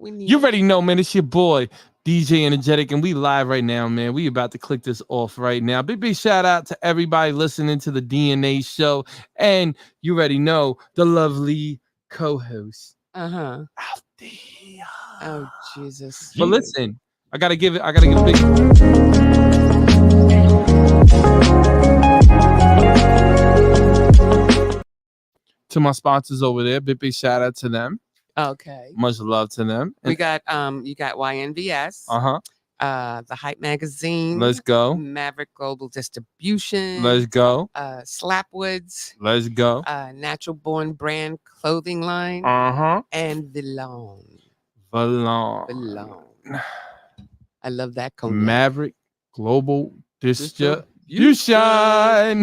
we need. You already know, man. It's your boy, DJ Energetic, and we live right now, man. We about to click this off right now. Big shout out to everybody listening to the D&A Show. And you already know the lovely co-host. Uh-huh. Althea. Oh, Jesus. But listen, I gotta give a big to my sponsors over there. Big shout out to them. Okay. Much love to them. We got you got YNVS. The Hype Magazine. Let's go. Maverick Global Distribution. Let's go. Slapwoods. Let's go. Natural Born Brand Clothing Line. And Villon. I love that cognac. Maverick Global Distribution. You love saying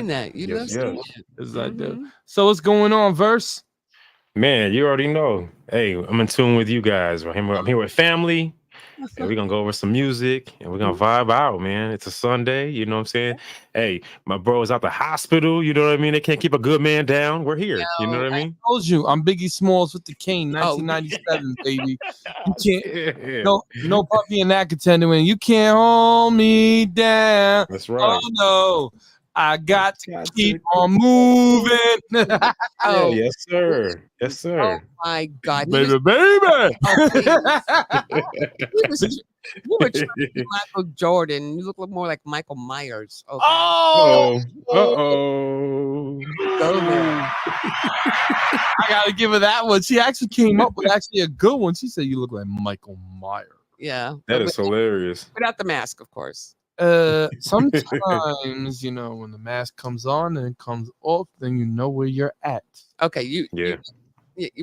that. You love saying that. Yes, I do. So what's going on, Verse? Man, you already know. Hey, I'm in tune with you guys. I'm here with family. And we're gonna go over some music and we're gonna vibe out, man. It's a Sunday, you know what I'm saying? Hey, my bro is out the hospital, you know what I mean? They can't keep a good man down. We're here, you know what I mean? I told you, I'm Biggie Smalls with the King, 1997, baby. You can't, no puppy in that contender win. You can't hold me down. That's right. Oh no. I got to keep on moving. Yes, sir. Yes, sir. Oh my God, baby. You were trying to be Michael Jordan. You look more like Michael Myers. Okay. Oh, Go there. I gotta give her that one. She actually came up with actually a good one. She said you look like Michael Myers. Yeah, that is hilarious. Without the mask, of course. Sometimes you know when the mask comes on and it comes off, then you know where you're at. Okay, you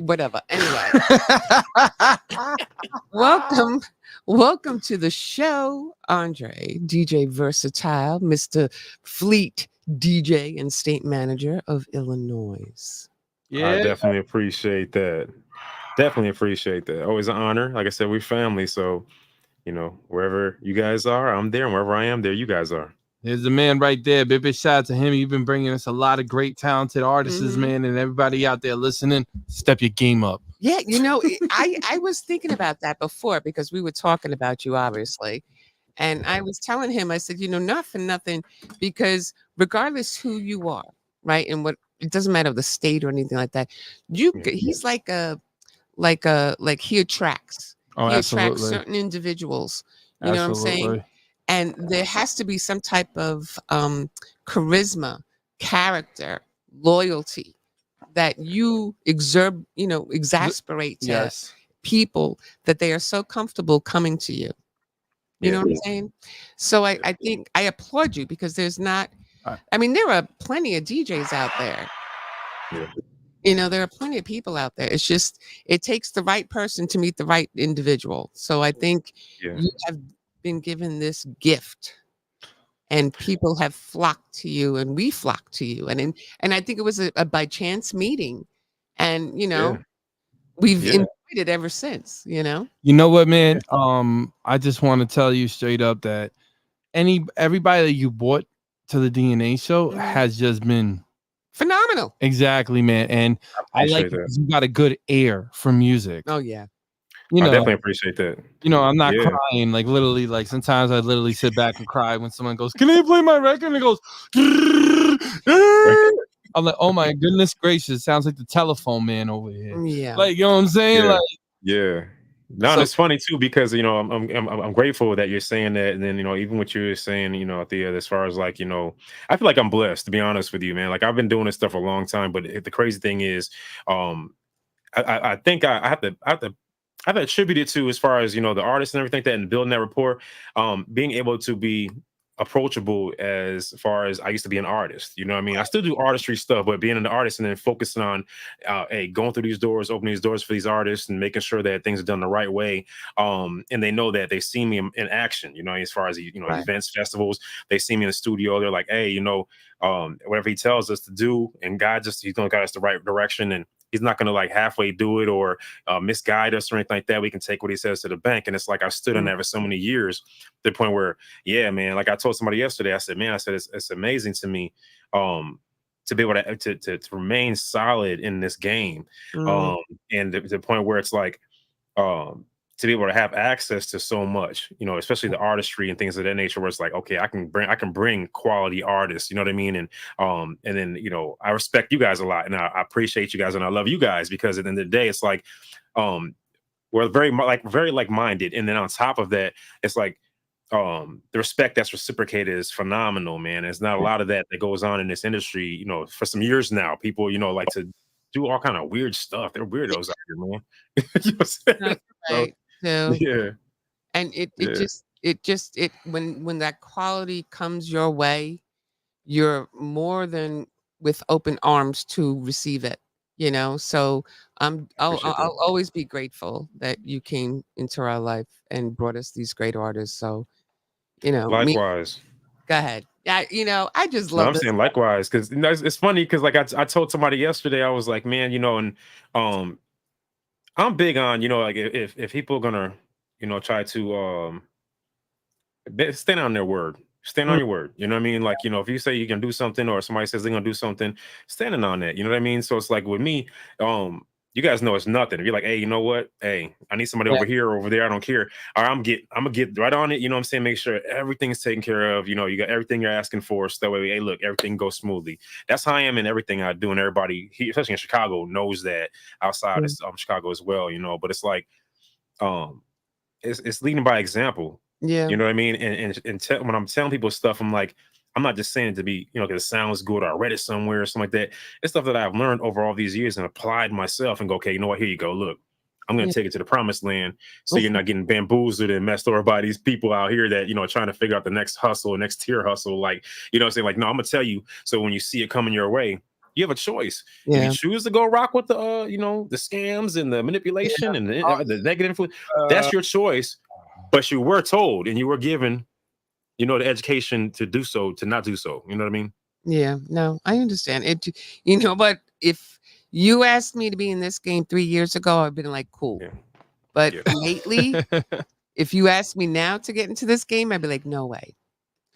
whatever. Anyway, welcome to the show, Andre, DJ Versatile, Mr. Fleet DJ and State Manager of Illinois. Yeah, I definitely appreciate that. Always an honor. Like I said, we're family, so. You know, wherever you guys are, I'm there. And wherever I am, there you guys are. There's the man right there. Big shout out to him. You've been bringing us a lot of great, talented artists, man. And everybody out there listening, step your game up. Yeah, you know, I was thinking about that before because we were talking about you, obviously. And I was telling him, I said, you know, not for nothing, because regardless who you are, right, and what it doesn't matter the state or anything like that. He's like he attracts. Oh, he absolutely. attracts certain individuals. You know what I'm saying? And there has to be some type of charisma, character, loyalty that you exasperate to people that they are so comfortable coming to you. You know what I'm saying? So I think I applaud you because there's not, I mean, there are plenty of DJs out there. Yeah. You know, there are plenty of people out there. It's just, it takes the right person to meet the right individual. So I think you have been given this gift and people have flocked to you and we flocked to you. And I think it was a by chance meeting. And, you know, we've enjoyed it ever since, you know? You know what, man? I just want to tell you straight up that everybody that you brought to the D&A show has just been phenomenal. Exactly, man. And I like that you got a good ear for music. Oh yeah. You know, I definitely appreciate that. You know, I'm not crying. Like literally, like sometimes I literally sit back and cry when someone goes, "Can you play my record?" And it goes, I'm like, "Oh my goodness gracious!" Sounds like the telephone man over here. Yeah. Like, you know what I'm saying? Yeah. Like, yeah. No, it's funny too because you know I'm grateful that you're saying that, and then you know even what you're saying, you know, as far as like, you know, I feel like I'm blessed, to be honest with you, man. Like I've been doing this stuff for a long time, but the crazy thing is, I think I have to attribute it to, as far as, you know, the artists and everything like that, and building that rapport, being able to be approachable as far as I used to be an artist. You know what I mean? I still do artistry stuff, but being an artist and then focusing on going through these doors, opening these doors for these artists and making sure that things are done the right way. And they know that they see me in action, you know, as far as, you know, events, festivals, they see me in the studio. They're like, hey, you know, whatever he tells us to do, and God he's going to guide us the right direction. And he's not going to like halfway do it or misguide us or anything like that. We can take what he says to the bank. And it's like, I stood on that for so many years, to the point where, yeah, man, like I told somebody yesterday, I said, it's amazing to me to be able to remain solid in this game. And the point where it's like, to be able to have access to so much, you know, especially the artistry and things of that nature, where it's like, okay, I can bring quality artists, you know what I mean? And then, you know, I respect you guys a lot, and I appreciate you guys, and I love you guys, because at the end of the day, it's like, we're very like-minded. And then on top of that, it's like, the respect that's reciprocated is phenomenal, man. There's not a lot of that goes on in this industry, you know, for some years now. People, you know, like to do all kind of weird stuff. They're weirdos out here, man. You know what I'm saying? Right. So, Yeah. and it when that quality comes your way, you're more than with open arms to receive it, you know. So I'll always be grateful that you came into our life and brought us these great artists. So, you know, Likewise. Go ahead. Yeah, you know, I just No, love I'm this. saying likewise, because you know, it's funny, because like I told somebody yesterday, I was like, man, you know, and I'm big on, you know, like if people are gonna, you know, try to stand on their word. Stand on your word. You know what I mean? Like, you know, if you say you can do something, or somebody says they're gonna do something, standing on that. You know what I mean? So it's like with me, you guys know it's nothing. If you're like, hey, you know what? Hey, I need somebody over here or over there. I don't care. Or I'm gonna get right on it. You know what I'm saying? Make sure everything's taken care of. You know, you got everything you're asking for. So that way, hey, look, everything goes smoothly. That's how I am in everything I do. And everybody, especially in Chicago, knows that outside of Chicago as well, you know. But it's like, it's leading by example. Yeah. You know what I mean? When I'm telling people stuff, I'm like, I'm not just saying it to be, you know, because it sounds good, or I read it somewhere or something like that. It's stuff that I've learned over all these years and applied myself, and go, okay, you know what? Here you go. Look, I'm going to take it to the promised land, so you're not getting bamboozled and messed over by these people out here that, you know, are trying to figure out the next hustle, next tier hustle. Like, you know what I'm saying? Like, no, I'm going to tell you. So when you see it coming your way, you have a choice. Yeah. If you choose to go rock with the, you know, the scams and the manipulation and the negative influence, that's your choice. But you were told, and you were given, you know, the education to do so, to not do so. You know what I mean? Yeah, no, I understand it. You know, but if you asked me to be in this game 3 years ago, I've been like, cool. Yeah. But lately, if you ask me now to get into this game, I'd be like, no way.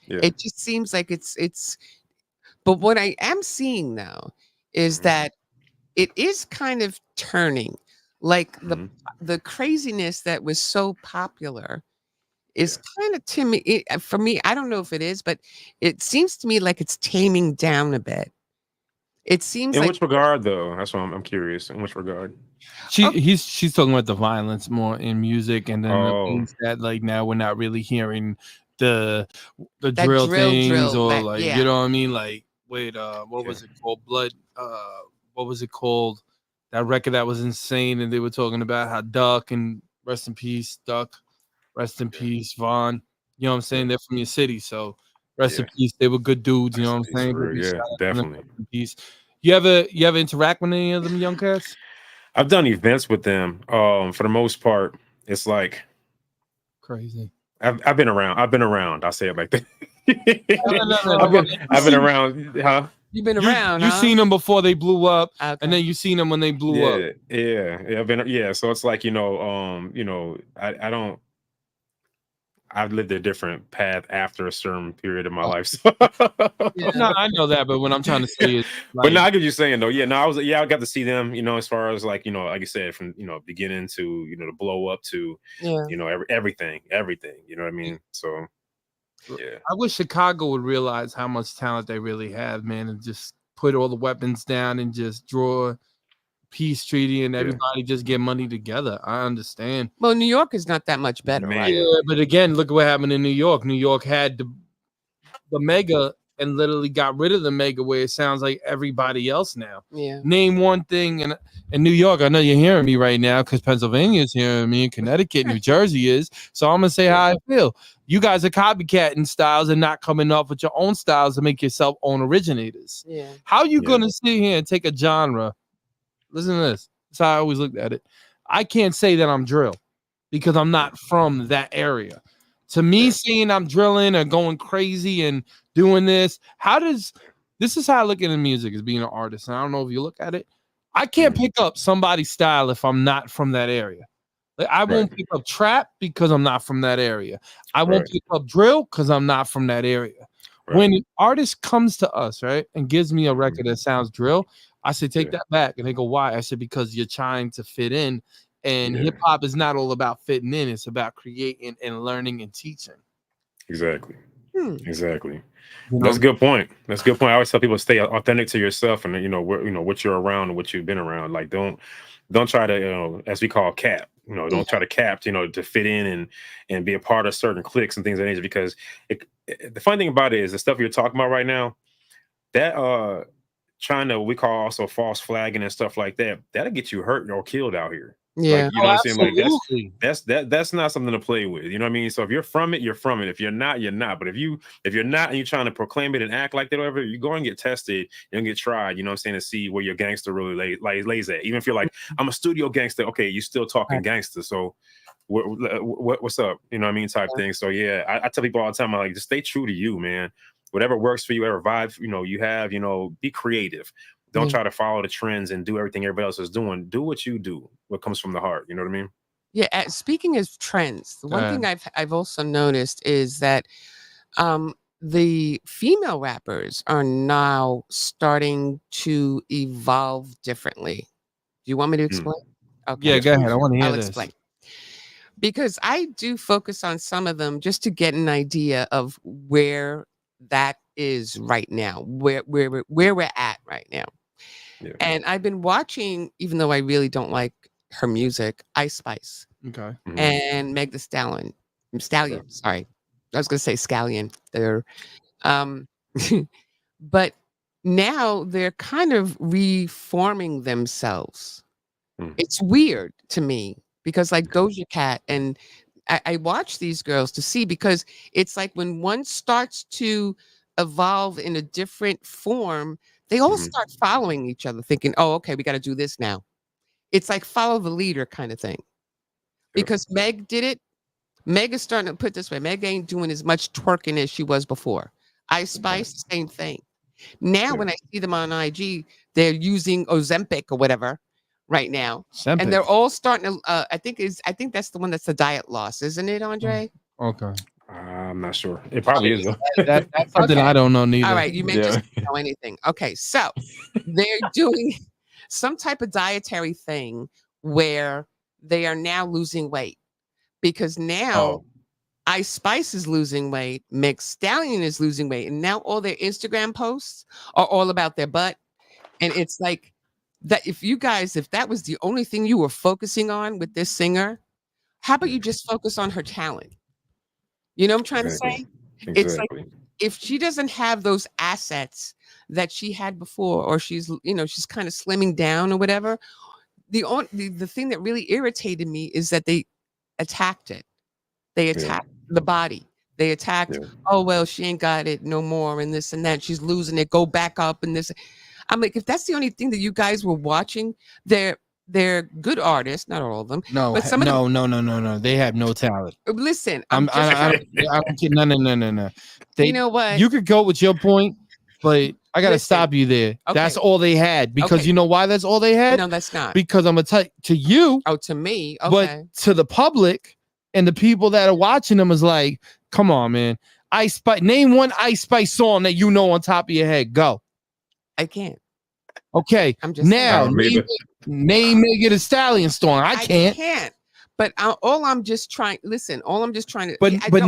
Yeah. It just seems like it's. But what I am seeing now is that it is kind of turning. Like the craziness that was so popular is kind of, to me, for me, I don't know if it is, but it seems to me like it's taming down a bit. It seems in like, which regard, though? That's why I'm curious. In which regard? She's talking about the violence more in music, and then the things that, like, now we're not really hearing the drill things, or that, like, you know what I mean? Like, wait, what was it called? Blood. What was it called? That record that was insane, and they were talking about how Duck, and rest in peace, Duck, rest in peace, Vaughn. You know what I'm saying? They're from your city, so rest in peace. They were good dudes. You know what I'm saying? Yeah, definitely. Peace. You ever interact with any of them young cats? I've done events with them. For the most part, it's like crazy. I've been around. I'll say it like that. No. I've been around, huh? You've been around. You seen them before they blew up, okay. And then you seen them when they blew up. I've been, so it's like, you know, I don't. I've lived a different path after a certain period of my life. So. No, I know that, but what I'm trying to say is, like, but no, I get you saying though. Yeah, no, I got to see them. You know, as far as like, you know, like I said, from, you know, beginning to, you know, to blow up to, you know, everything. You know what I mean? So. Yeah. I wish Chicago would realize how much talent they really have, man, and just put all the weapons down and just draw peace treaty, and everybody just get money together. I understand. Well, New York is not that much better, right? Yeah, but again, look at what happened in New York. New York had the mega and literally got rid of the mega, where it sounds like everybody else now. Yeah. Name one thing in New York. I know you're hearing me right now because Pennsylvania is hearing me, and Connecticut, New Jersey is. So I'm gonna say how I feel. You guys are copycatting styles and not coming up with your own styles to make yourself own originators. Yeah. How are you gonna sit here and take a genre? Listen to this. That's how I always looked at it. I can't say that I'm drill because I'm not from that area. To me, saying I'm drilling or going crazy and doing this, this is how I look at the music as being an artist. And I don't know if you look at it. I can't pick up somebody's style if I'm not from that area. Like, I won't pick up trap because I'm not from that area. I won't pick up drill because I'm not from that area. When an artist comes to us, right, and gives me a record that sounds drill, I say, take that back. And they go, why? I said, because you're trying to fit in And hip hop is not all about fitting in; it's about creating and learning and teaching. Exactly. Exactly. You That's know? a good point. That's a good point. I always tell people stay authentic to yourself, and what you're around and what you've been around. Like don't try to as we call cap. Don't try to cap to fit in and be a part of certain cliques and things of that nature. Because the funny thing about it is the stuff you're talking about right now, that trying to we call also false flagging and stuff like that, that'll get you hurt or killed out here. Yeah. Like, you know what I'm saying? Absolutely. Like that's not something to play with. You know what I mean? So if you're from it, you're from it. If you're not, you're not. But if you're not and you're trying to proclaim it and act like that, or whatever, you go and get tested, you're gonna get tried, you know what I'm saying, to see where your gangster really lays at. Even if you're like, I'm a studio gangster, okay, you still talking gangster. So what's up? You know what I mean? Type thing. So yeah, I tell people all the time, I'm like, just stay true to you, man. Whatever works for you, whatever vibe you have, be creative. Don't try to follow the trends and do everything everybody else is doing. Do what you do, what comes from the heart. You know what I mean? Yeah. Speaking of trends, the one thing I've also noticed is that the female rappers are now starting to evolve differently. Do you want me to explain? Okay. Yeah, go ahead. I want to hear I'll this. explain. Because I do focus on some of them just to get an idea of where that is right now, where we're at right now. Yeah. And I've been watching, even though I really don't like her music, Ice Spice. Okay. And Meg the Stallion. Sorry. I was gonna say Scallion. They're but now they're kind of reforming themselves. It's weird to me because like Doja Cat, and I watch these girls to see, because it's like when one starts to evolve in a different form, they all start following each other, thinking, oh, okay, we got to do this now. It's like follow the leader kind of thing. Because Meg did it. Meg is starting to put this way. Meg ain't doing as much twerking as she was before. Ice Spice, same thing. Now, when I see them on IG, they're using Ozempic or whatever right now. And they're all starting to, I think that's the one that's the diet loss, isn't it, Andre? Okay. I'm not sure. It probably is, though. That's something I don't know neither. All right. You may just know anything. Okay. So they're doing some type of dietary thing where they are now losing weight, because now Ice Spice is losing weight, Meg Stallion is losing weight, and now all their Instagram posts are all about their butt. And it's like that if that was the only thing you were focusing on with this singer, how about you just focus on her talent? You know what I'm trying to say? It's like if she doesn't have those assets that she had before, or she's kind of slimming down or whatever, the thing that really irritated me is that they attacked it. They attacked the body. They attacked, oh, well, she ain't got it no more, and this and that. She's losing it. Go back up and this. I'm like, if that's the only thing that you guys were watching, they're good artists, not all of them. No, but some of them, no. They have no talent. Listen, I'm kidding. No. You know what? You could go with your point, but I gotta stop you there. Okay. That's all they had, because you know why that's all they had? No, that's not. Because I'm gonna tell to you. Oh, to me. Okay. But to the public and the people that are watching them is like, come on, man. Ice Spice. Name one Ice Spice song that you know on top of your head. Go. I can't. Okay. I'm just now name Megan Thee Stallion song. I can't. But all I'm just trying to. But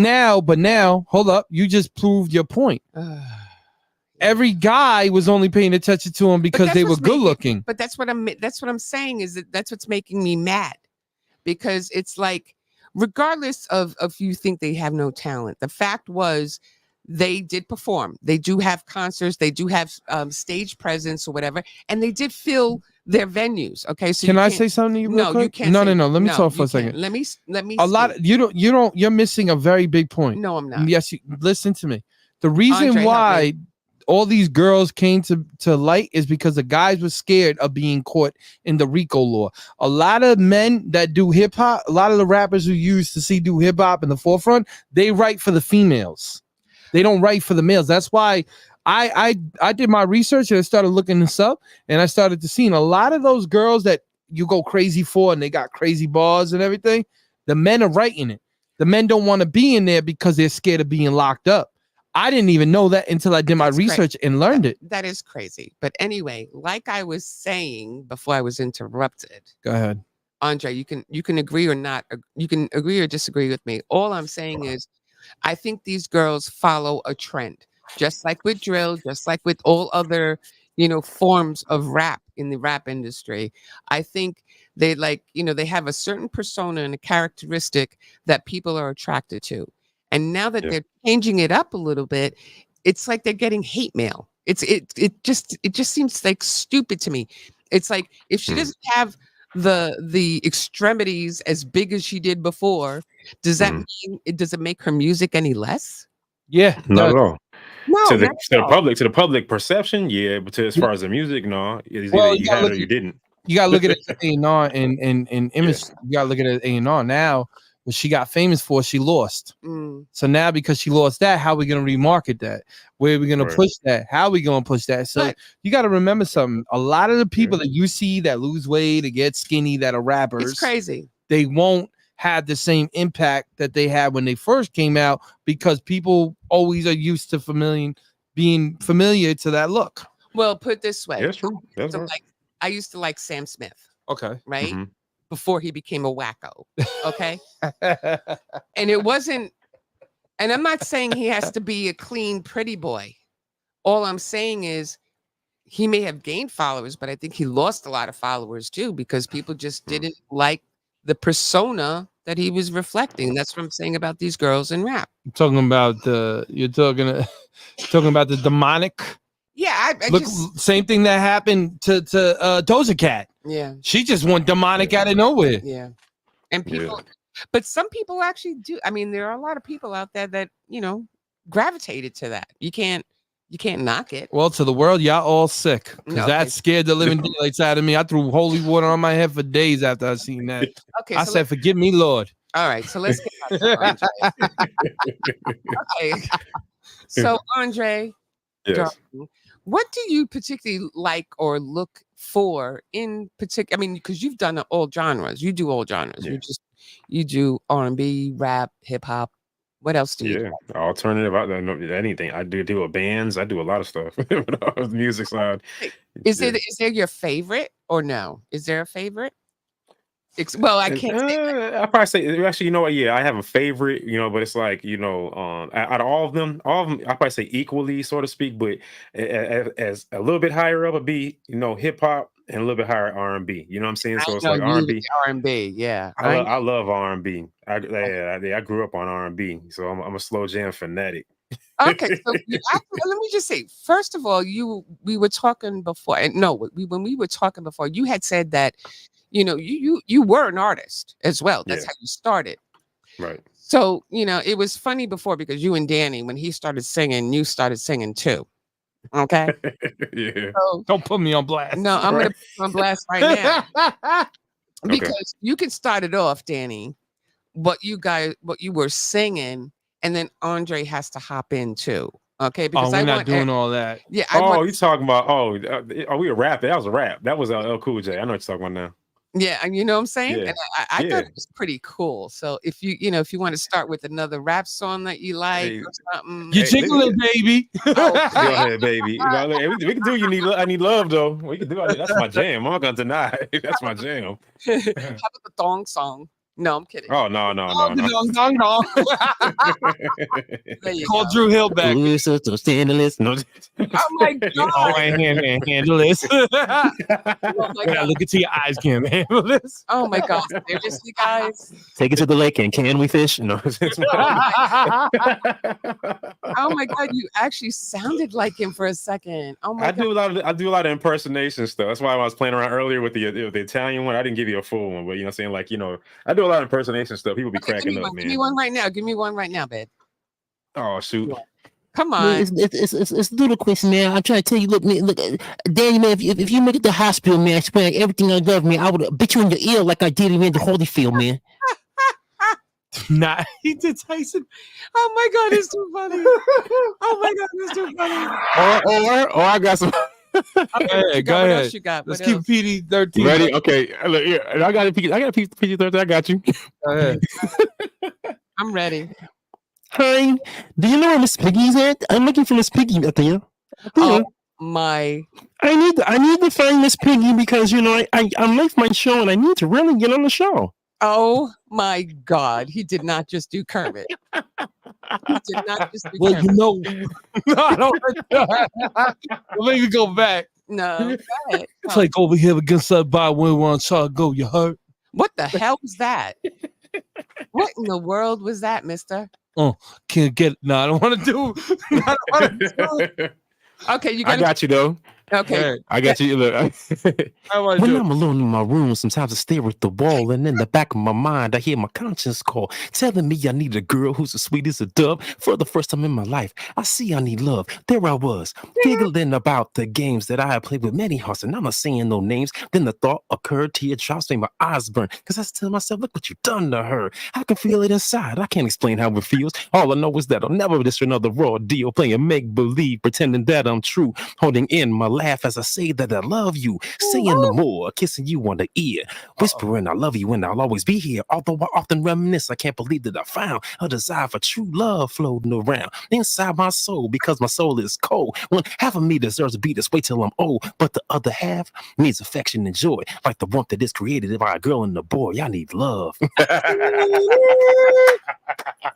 now, hold up. You just proved your point. Every guy was only paying attention to him because they were good looking. But that's what I'm saying, is that's what's making me mad, because it's like, regardless of if you think they have no talent, the fact was they did perform. They do have concerts. They do have stage presence or whatever, and they did fill their venues. Okay, so can I say something to you? Real quick? You can't. No. Let me talk for a second. Let me. A lot. You're missing a very big point. No, I'm not. Yes, listen to me. The reason Andre, why all these girls came to light is because the guys were scared of being caught in the RICO law. A lot of men that do hip hop, a lot of the rappers who used to do hip hop in the forefront, they write for the females. They don't write for the males. That's why I did my research and I started looking this up, and I started to see a lot of those girls that you go crazy for and they got crazy bars and everything. The men are writing it. The men don't want to be in there because they're scared of being locked up. I didn't even know that until I did my research and learned it. That is crazy. But anyway, like I was saying before I was interrupted. Go ahead. Andre, you can agree or not. You can agree or disagree with me. All I'm saying is, I think these girls follow a trend, just like with drill, just like with all other, forms of rap in the rap industry. I think they they have a certain persona and a characteristic that people are attracted to. And now that they're changing it up a little bit, it's like they're getting hate mail. It just seems like stupid to me. It's like if she doesn't have the extremities as big as she did before, does it make her music any less? Yeah, not at all. No, To the not at all. public perception, yeah, but as far as the music, no. It's Well, either you had it or you didn't. You gotta look at it as A&R and image. You gotta look at it as A&R now. What she got famous for, she lost. So now because she lost that, how are we gonna remarket that? Where are we gonna push that? How are we gonna push that? So you gotta remember something. A lot of the people that you see that lose weight, that get skinny, that are rappers, it's crazy. They won't have the same impact that they had when they first came out because people always are used to being familiar to that look. Well, put it this way. That's true. That's right. I used to like Sam Smith. Okay. Right? Before he became a wacko. Okay. And it wasn't, and I'm not saying he has to be a clean, pretty boy. All I'm saying is he may have gained followers, but I think he lost a lot of followers too, because people just didn't like the persona that he was reflecting. That's what I'm saying about these girls in rap. You're talking about the demonic. Yeah, look, same thing that happened to Doja Cat. Yeah, she just went demonic out of nowhere. Yeah, and people, but some people actually do. I mean, there are a lot of people out there that gravitated to that. You can't knock it. Well, to the world, y'all all sick because that scared the living daylights out of me. I threw holy water on my head for days after I seen that. Okay, I said, "Forgive me, Lord." All right, so let's get out okay. So Andre, darling, what do you particularly like or look for in particular? I mean, because you've done all genres. You do all genres. You do R&B, rap, hip hop. What else do you do? Alternative. I don't know anything. I do bands. I do a lot of stuff. The music side. Is there your favorite or no? Is there a favorite? Well, I can't say that. I'll probably say actually, you know what? Yeah, I have a favorite, but it's like, out of all of them, I'll probably say equally, so to speak, but as a little bit higher up would be, hip hop and a little bit higher R&B. You know what I'm saying? So it's like R&B. R&B, yeah. I love R&B. I grew up on R&B, so I'm a slow jam fanatic. Okay, so let me just say, first of all, we were talking before, and when we were talking before, you had said that you were an artist as well. That's how you started. Right. So, it was funny before because you and Danny, when he started singing, you started singing too. Okay. Yeah. So, don't put me on blast. No, I'm going to put you on blast right now. Because you can start it off, Danny, what you were singing, and then Andre has to hop in too. Okay, because we're not doing all that. Yeah. You talking about? We were rapping. That was a rap. That was LL Cool J. I know what you're talking about now. Yeah, and you know what I'm saying? Yeah. And I thought it was pretty cool. So if you want to start with another rap song that you like or something. You jiggling, baby. Go ahead, baby. We can do I Need Love, though. We can do it. That's my jam. I'm not going to deny it. That's my jam. How about the thong song? No, I'm kidding. Oh, no. Call Drew Hill back. No. Oh, my God. Oh, I can't handle this. Look into your eyes, can't handle this. Oh, my God. Seriously, guys? Take it to the lake and can we fish? No. Oh, my God. You actually sounded like him for a second. Oh, my God. I do a lot of impersonation stuff. That's why I was playing around earlier with the Italian one. I didn't give you a full one, but I do a lot of impersonation stuff. People be cracking up, man. Give me one right now. Give me one right now, babe. Oh, shoot. Come on. It's ludicrous, man. I'm trying to tell you, look, Danny, man, if you make it to the hospital, man, I swear everything I love, man, I would bit you in your ear like I did in Randy Holyfield, man. Nah, he did Tyson. Oh my God, it's too funny. Oh my God, it's too funny. Or I got some. Go ahead. Let's keep PG-13. Ready? Okay. Look here. I got a PG-13. I got you. Go ahead. I'm ready. Hi. Do you know where Miss Piggy's at? I'm looking for Miss Piggy up there. Oh my I need to find Miss Piggy because I left my show and I need to really get on the show. Oh my God. He did not just do Kermit. He did not just do Well, Kermit. no, I don't. Let me go back. No. Go ahead. It's like over here against that by where we're on try to go. You heard? What the hell was that? What in the world was that, mister? Oh, can't get. No, I don't want to do. I don't want to do it. Okay, you I got you though. Okay. I got you. Look, I want to when do I'm alone in my room, sometimes I stare at the wall, and in the back of my mind, I hear my conscience call, telling me I need a girl who's as sweet as a dove. For the first time in my life, I see I need love. There I was, giggling about the games that I had played with many hearts, and I'm not saying no names. Then the thought occurred, teardrops made my eyes burn, because I tell myself, look what you've done to her. I can feel it inside. I can't explain how it feels. All I know is that I'll never miss another raw deal, playing make-believe, pretending that I'm true, holding in my laugh as I say that I love you, saying the more, kissing you on the ear, whispering I love you and I'll always be here. Although I often reminisce, I can't believe that I found a desire for true love floating around inside my soul, because my soul is cold. When half of me deserves to be this way till I'm old, but the other half needs affection and joy, like the warmth that is created by a girl and a boy. I need love.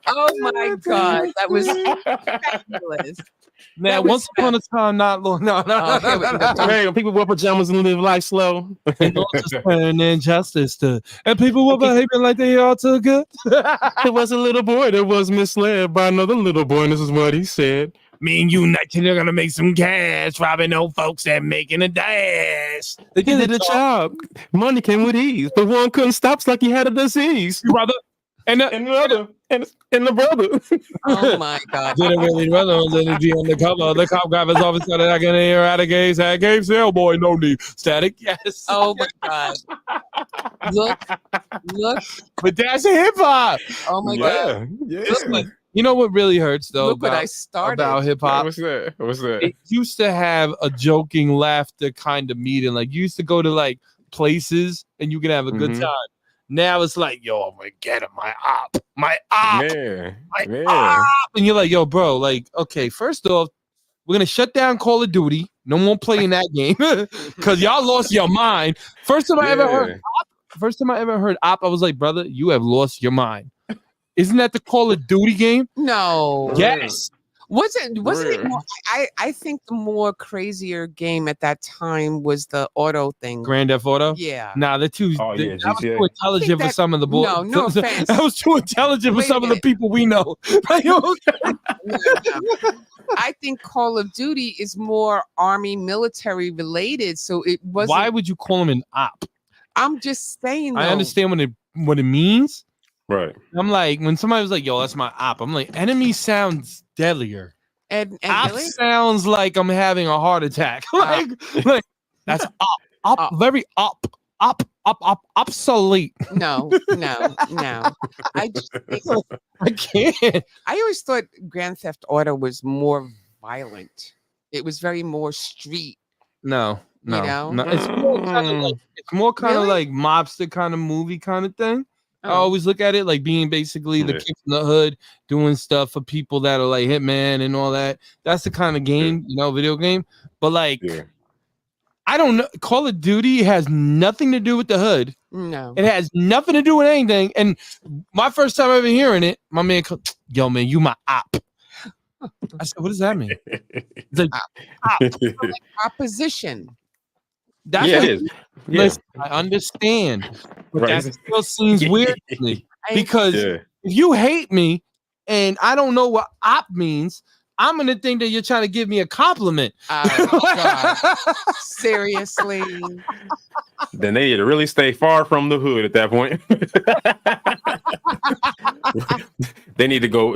Oh my God, that was fabulous. Now, That was once upon a time, not long. No. Oh, here we go. Hey, people wear pajamas and live life slow. And all this and injustice to, and people were behaving like they are too good. There was a little boy that was misled by another little boy, and this is what he said. Me and you, you're gonna make some cash, robbing old folks that making a dash. They did a job. Money came with ease, but one couldn't stop. It's like he had a disease. brother, and another, and the brother. Oh my God. didn't really run on the undercover. The cop got his office started I can hear out of gaze, had game sale boy, no need. Static, yes. Oh my God. Look. But that's a hip hop. Oh my God. Yeah. Look, You know what really hurts though look what I about started. hip hop? What's that? It used to have a joking laughter kind of meeting. Like you used to go to like places and you can have a good time. Now it's like, yo, I'm gonna get him, my op, my op. And you're like, yo, bro, like, okay, first off, we're gonna shut down Call of Duty. No more playing that game because y'all lost your mind. First time I ever heard op, I was like, brother, you have lost your mind. Isn't that the Call of Duty game? No. Yes. Wasn't it more, I think the more crazier game at that time was the auto thing. Grand Theft Auto? Yeah. Nah, that was too intelligent for some of the boys. No offense. That was too intelligent for some of the people we know. No. I think Call of Duty is more army military related. So it wasn't. Why would you call him an op? I'm just saying though. I understand what it means. Right. I'm like, when somebody was like, yo, that's my op, I'm like, enemy sounds deadlier. And Op really? sounds like I'm having a heart attack. like that's op, very obsolete. No. I just think, I can't. I always thought Grand Theft Auto was more violent. It was very more street. No. You know? No. It's more kind of like mobster kind of movie kind of thing. I always look at it like being basically the kid from the hood doing stuff for people that are like Hitman and all that. That's the kind of game, video game. But like, I don't know. Call of Duty has nothing to do with the hood. No, it has nothing to do with anything. And my first time ever hearing it, my man, yo, man, you my op. I said, what does that mean? It's like, op. like opposition. That's it is. Listen, I understand, but that still seems weird to me because if you hate me and I don't know what op means, I'm gonna think that you're trying to give me a compliment. God. Seriously. Then they need to really stay far from the hood at that point. They need to go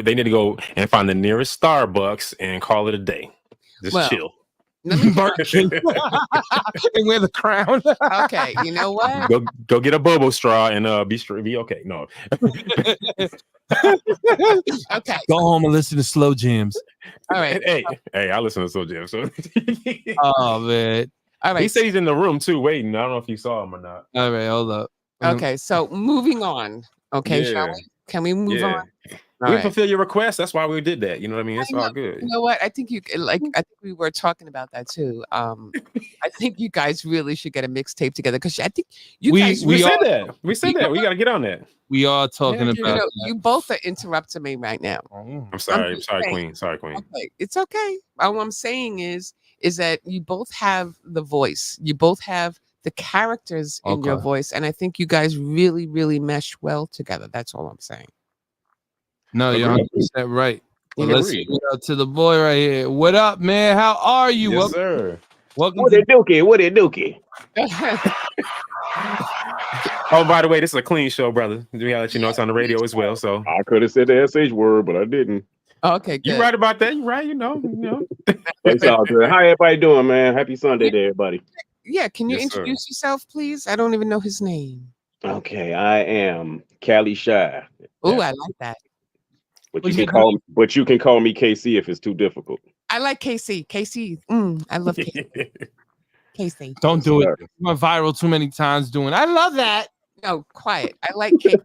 and find the nearest Starbucks and call it a day. Just chill. And wear the crown. Okay, you know what? Go get a Bobo straw and be okay. No. Okay. Go home and listen to slow jams. All right. Hey, I listen to slow jams. So. Oh man. All right. He said he's in the room too, waiting. I don't know if you saw him or not. All right, hold up. Okay, so moving on. Okay, shall we? Can we move on? We fulfill your request. That's why we did that. You know what I mean? It's all good. You know what? I think I think we were talking about that too. I think you guys really should get a mixtape together because I think you guys. We said that. We said that. We got to get on that. We are talking about. You know, you both are interrupting me right now. I'm sorry. I'm sorry, Queen. Sorry, Queen. Okay, it's okay. All I'm saying is that you both have the voice. You both have the characters in your voice, and I think you guys really, really mesh well together. That's all I'm saying. No, you're 100% right. Well, let's get out to the boy right here. What up, man? How are you? Yes, sir. Welcome. What it dookie? Oh, by the way, this is a clean show, brother. We gotta let you know it's on the radio as well. So I could have said the SH word, but I didn't. Okay, good. You right about that. You right. You know. It's all good. How everybody doing, man? Happy Sunday to everybody. Yeah, can you introduce yourself, please? I don't even know his name. Okay, I am Cali Shy. Oh, I like that. But you can call me KC if it's too difficult. I like KC. KC. I love KC. KC. Don't do it. You went viral too many times doing. I love that. No, quiet. I like KC.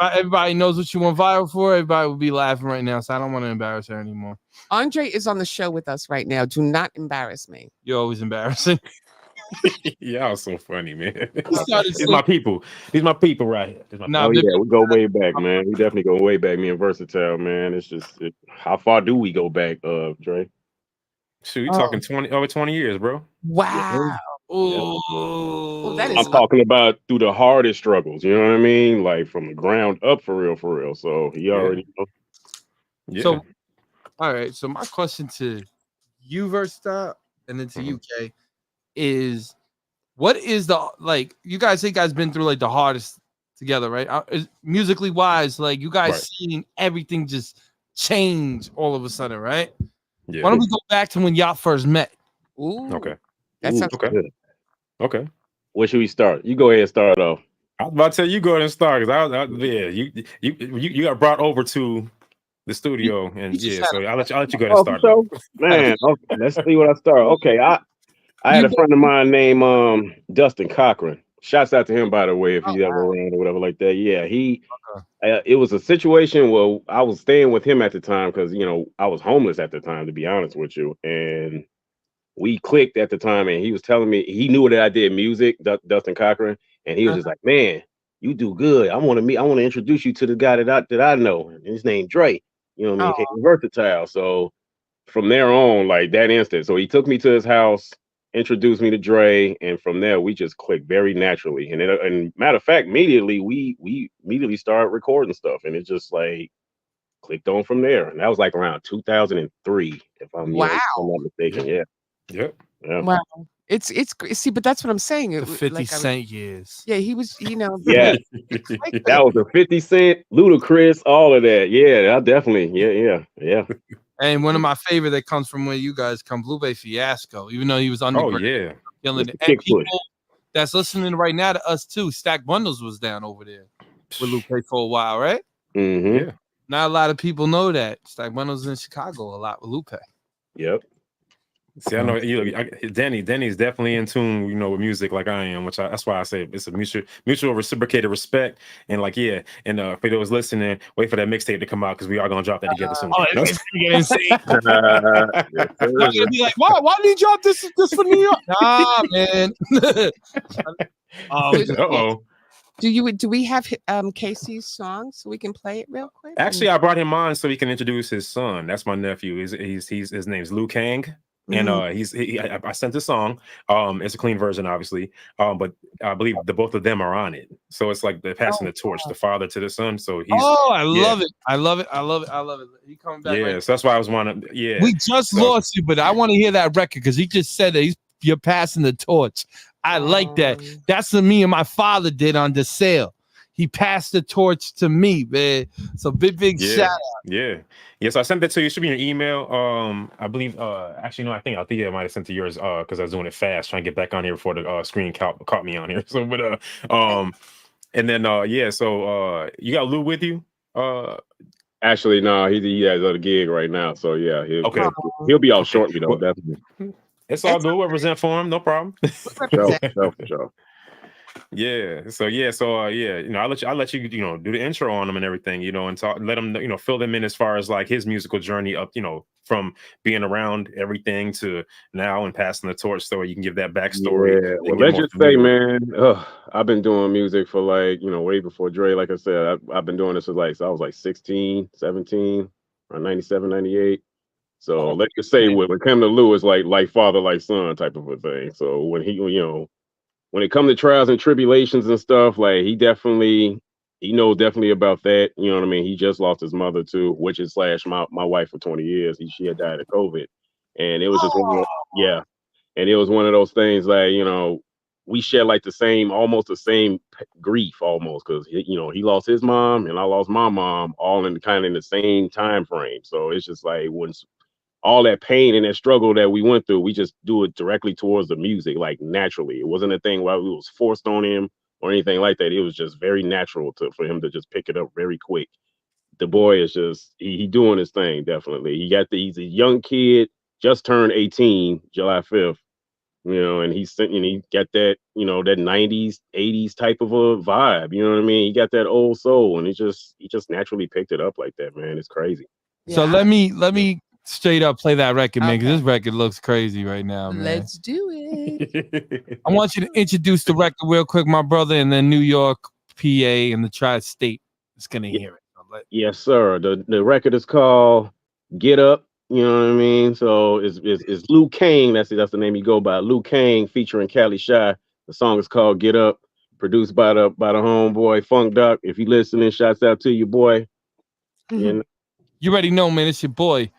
Everybody knows what you went viral for. Everybody will be laughing right now, so I don't want to embarrass her anymore. Andre is on the show with us right now. Do not embarrass me. You're always embarrassing. Y'all so funny, man. These my people. These my people right here. We go way back, man. We definitely go way back. Me and Versatile, man. It's just how far do we go back, Dre? Shoot, you talking over 20 years, bro. Wow. Well, I'm talking about through the hardest struggles. You know what I mean? Like from the ground up, for real. So you already know. Yeah. So, all right. So my question to you, Versatile, and then to you, Kay, is what is the you guys been through like the hardest together, right? Musically wise, like you guys seeing everything just change all of a sudden, right? Yeah. Why don't we go back to when y'all first met? Ooh. Okay. That sounds good. Okay. Where should we start? You go ahead and start off. I was about to tell you go ahead and start because you got brought over to the studio and so I'll let you go ahead and start. So, man, okay, let's see what I start. Okay, I had a friend of mine named Dustin Cochran. Shouts out to him, by the way, if he's ever around or whatever like that. Yeah, it was a situation where I was staying with him at the time because, I was homeless at the time, to be honest with you. And we clicked at the time and he was telling me, he knew that I did music, Dustin Cochran. And he was just like, man, you do good. I want to introduce you to the guy that I know. And his name Dre. You know what I mean? He's versatile. So from there on, like that instant. So he took me to his house, introduced me to Dre, and from there we just clicked very naturally. And matter of fact, immediately we immediately started recording stuff, and it just like clicked on from there. And that was like around 2003, if I'm not mistaken. Yeah. Yep. Yeah. Wow. It's see, but that's what I'm saying. The 50 Cent years. Yeah, he was, Yeah, that was a 50 Cent, Ludacris, all of that. Yeah, definitely. Yeah. And one of my favorite that comes from where you guys come, Blue Bay Fiasco, even though he was underground. Oh, yeah. Killing it. And people that's listening right now to us too, Stack Bundles was down over there with Lupe for a while, right? Mm-hmm. Yeah. Not a lot of people know that. Stack Bundles in Chicago a lot with Lupe. Yep. See, I know Danny's definitely in tune, with music like I am, that's why I say it's a mutual reciprocated respect. And for those listening, wait for that mixtape to come out because we are gonna drop that together soon. It's gonna get insane. I'm gonna be like, why did you drop this for New York? Nah, man. Do we have Casey's song so we can play it real quick? Actually, I brought him on so he can introduce his son. That's my nephew. His name's Liu Kang. And I sent the song. It's a clean version, obviously. But I believe the both of them are on it. So it's like they're passing the torch, the father to the son. So he's I love it. I love it. He coming back. Yeah, so that's why I was wanting. Yeah, we just lost you, but I want to hear that record because he just said that you're passing the torch. I like that. That's what me and my father did on the sale. He passed the torch to me, man. So big shout out. Yeah. So I sent that to you. It should be in your email. I believe. Actually, no. I think I might have sent to yours because I was doing it fast, trying to get back on here before the screen caught me on here. So, but and then So you got Lou with you? Actually, no. He has a gig right now. So yeah. He'll be out shortly though. Well, definitely. It's all good. We'll represent for him. No problem. Sure. Yeah. So yeah, you know, I'll let you, you know, do the intro on him and everything, you know, and talk, let him, you know, fill them in as far as like his musical journey up, you know, from being around everything to now and passing the torch, so you can give that backstory. Yeah, and well, get let's more just say, familiar. man, I've been doing music for like, you know, way before Dre. Like I said, I've been doing this since like, so I was like 16, 17, around 97, 98. So let's just say when it came to Lou, it's like father, like son type of a thing. So when he, you know, when it comes to trials and tribulations and stuff, like he knows definitely about that. You know what I mean? He just lost his mother too, which is slash my wife for 20 years. She had died of COVID. And it was just one of those, yeah. And it was one of those things like, you know, we share like almost the same grief almost, because you know, he lost his mom and I lost my mom all in kind of in the same time frame. So it's just like when all that pain and that struggle that we went through, we just do it directly towards the music, like naturally. It wasn't a thing where it was forced on him or anything like that. It was just very natural for him to just pick it up very quick. The boy is just he doing his thing, definitely. He's a young kid, just turned 18, July 5th, you know, and he got that, you know, that 90s, 80s type of a vibe, you know what I mean? He got that old soul, and he just naturally picked it up like that, man. It's crazy. So let me straight up play that record, man, because this record looks crazy right now, man. Let's do it. I want you to introduce the record real quick, my brother, and then New York, PA, and the Tri-State is gonna hear it. Yes, sir. The record is called Get Up. You know what I mean? So it's Liu Kang. That's the name you go by. Liu Kang featuring Cali Shy. The song is called Get Up. Produced by the homeboy Funk Doc. If you listening, shouts out to you, boy. You already know, man. It's your boy,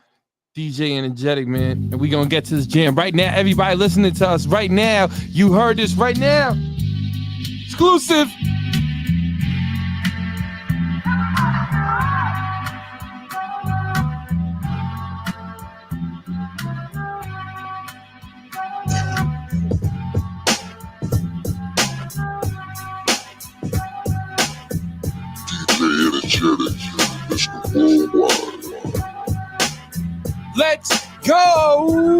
DJ Energetic, man. And we gonna get to this jam right now. Everybody listening to us right now. You heard this right now. Exclusive. Let's go.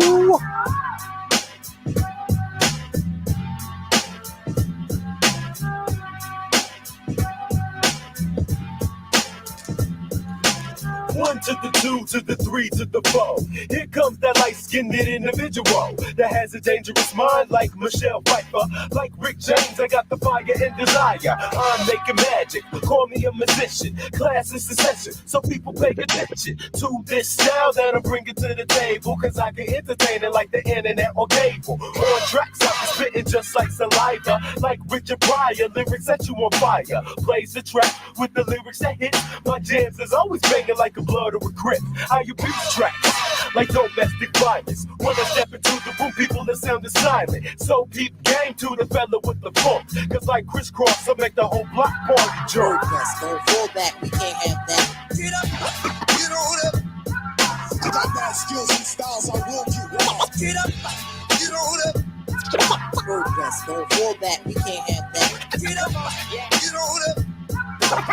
One to the two to the three to the four. Here comes that light-skinned individual that has a dangerous mind like Michelle Pfeiffer. Like Rick James, I got the fire and desire. I'm making magic, call me a musician. Class is succession, so people pay attention to this style that I'm bringing to the table. Cause I can entertain it like the internet or cable. On tracks I be spitting just like saliva. Like Richard Pryor, lyrics set you on fire. Plays the track with the lyrics that hit. My jams is always banging like a blood or a grip. How you beat tracks like domestic violence. When I step into the room, people that sound is silent. So peep game to the fella with the funk. Cause like crisscross, I make the whole block party jerk. Don't fall back, we can't have that. Get up, get on up. I got that skills and styles, I will you off. Get up, get on up. Don't fall back, we can't have that. Get up, get on up.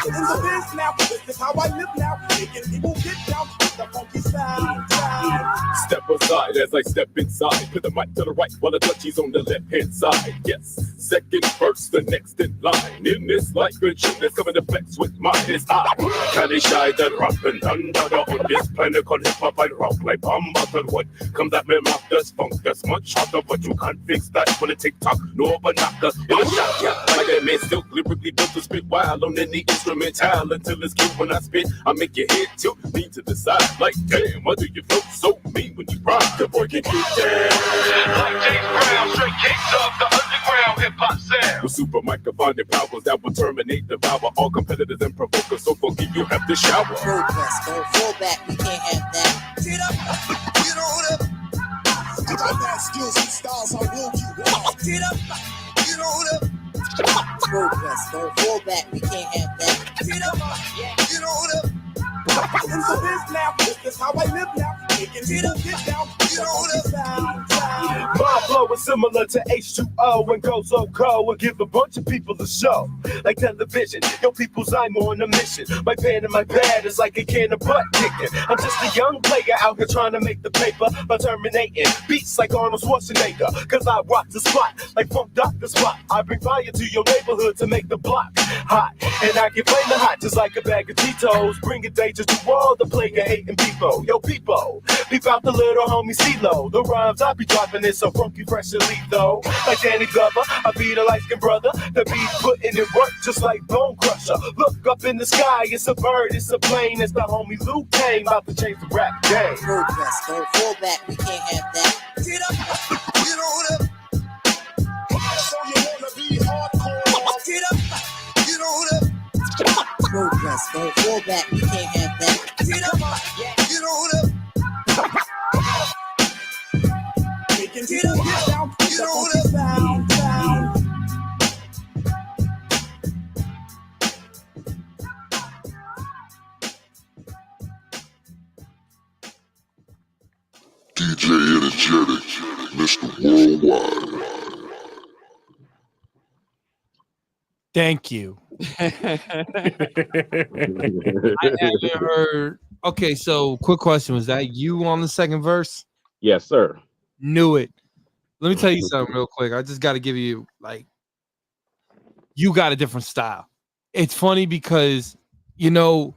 In the biz now, this is how I live now. Making people get down with the funky style. Step aside as I step inside. Put the mic to the right while the touchy's on the left hand side. Yes, second verse, the next in line. In this life, good shit that's coming to flex with mine. It's I, Cali Shy, that rapping under on this planet called hip hop. I rock like bomb button wood. Come that man mouth, that's funk, that's much hotter, but you can't fix that when it TikTok, no banaka. In a shot, yeah, like that man still lyrically built to spit wild on any instrumental until it's cute when I spit. I make your head tilt, lean to the side, like damn, why do you float so mean when you rhyme? The boy can get down. Like James Brown, straight kings of the underground hip hop sound. With super microphone powers that will terminate the power. All competitors and provokers, so funky you have to shower. Progress, don't fall back, we can't have that. Get up, get on up. I got that skills and styles, I will you off. Get up, get on up. Progress, don't fall back, we can't have that. Get up, get on up. In the biz now, this is how I live now. Making people get down, get on up. My flow is similar to H2O and go so cold and give a bunch of people a show. Like television, yo peoples, I'm on a mission. My pen and my pad is like a can of butt kicking. I'm just a young player out here trying to make the paper by terminating beats like Arnold Schwarzenegger. Cause I rock the spot like Funk Dr. Spot. I bring fire to your neighborhood to make the block hot. And I can flame the hot just like a bag of Cheetos. Bring it danger to all the player hating people. Yo people, peep out the little homie CeeLo. The rhymes I be dropping is so funky, fresh and lethal. Like Danny Glover, I be the light-skinned brother. The beat putting in work just like Bone Crusher. Look up in the sky, it's a bird, it's a plane. It's the homie Luke Kane, about to change the rap game. Progress, don't fall back, we can't have that. Get up, get on up. So you wanna be hardcore. Get up, get on up. Progress, don't fall back, we can't have that. Get up, get on up. Get up, get on up. DJ Energetic, Mr. Worldwide. Thank you. I haven't heard. Okay, so quick question: was that you on the second verse? Yes, sir. Knew it. Let me tell you something real quick. I just got to give you you got a different style. It's funny because I'm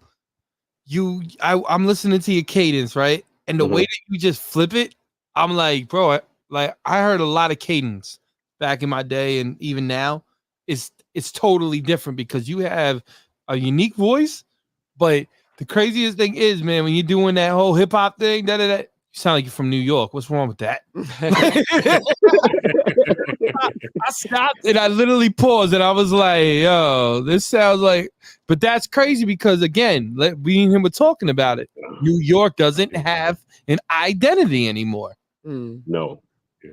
listening to your cadence, right? And the way that you just flip it, I'm like, bro, I heard a lot of cadence back in my day, and even now, it's totally different because you have a unique voice. But the craziest thing is, man, when you're doing that whole hip hop thing, you sound like you're from New York. What's wrong with that? I stopped and I literally paused and I was like, yo, this sounds like, but that's crazy because again, we and him were talking about it. New York doesn't have an identity anymore. No.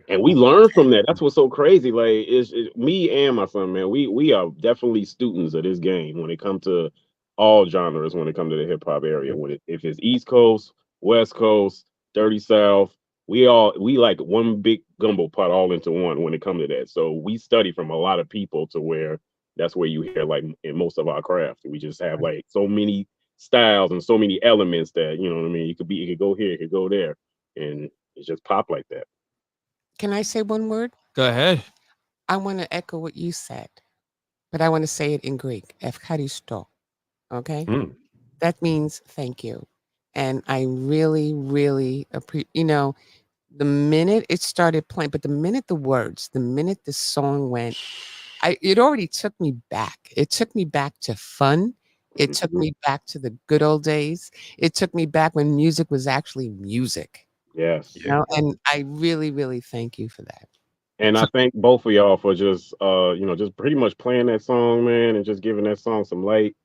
And we learn from that. That's what's so crazy. Like, it's me and my son, man. We are definitely students of this game when it comes to all genres. When it comes to the hip hop area, if it's East Coast, West Coast, Dirty South, we like one big gumbo pot all into one when it comes to that. So we study from a lot of people to where that's where you hear like in most of our craft, we just have like so many styles and so many elements that you know what I mean. It could go here, it could go there, and it just pop like that. Can I say one word? Go ahead. I want to echo what you said, but I want to say it in Greek. Ευχαριστώ. Okay? That means thank you. And I really, really appreciate, the minute it started playing, but the minute the song went, it already took me back. It took me back to fun. It took me back to the good old days. It took me back when music was actually music. Yes. And I really, really thank you for that. And I thank both of y'all for just just pretty much playing that song, man, and just giving that song some light.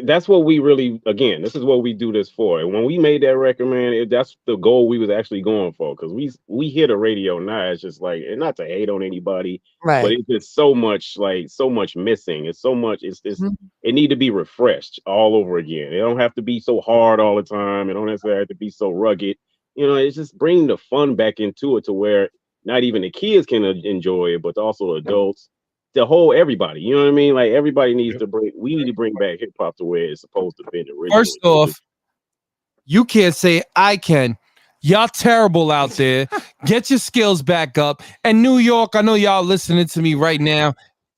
That's what we really, again, this is what we do this for. And when we made that record, man, that's the goal we was actually going for. Because we hear the radio now, it's just like, and not to hate on anybody, right? But it's just so much missing. It's so much, it need to be refreshed all over again. It don't have to be so hard all the time. It don't necessarily have to be so rugged. It's just bringing the fun back into it to where not even the kids can enjoy it, but also adults. The whole everybody, you know what I mean? Like everybody needs to we need to bring back hip hop to where it's supposed to be originally. First off, you can't say I can. Y'all terrible out there. Get your skills back up. And New York, I know y'all listening to me right now.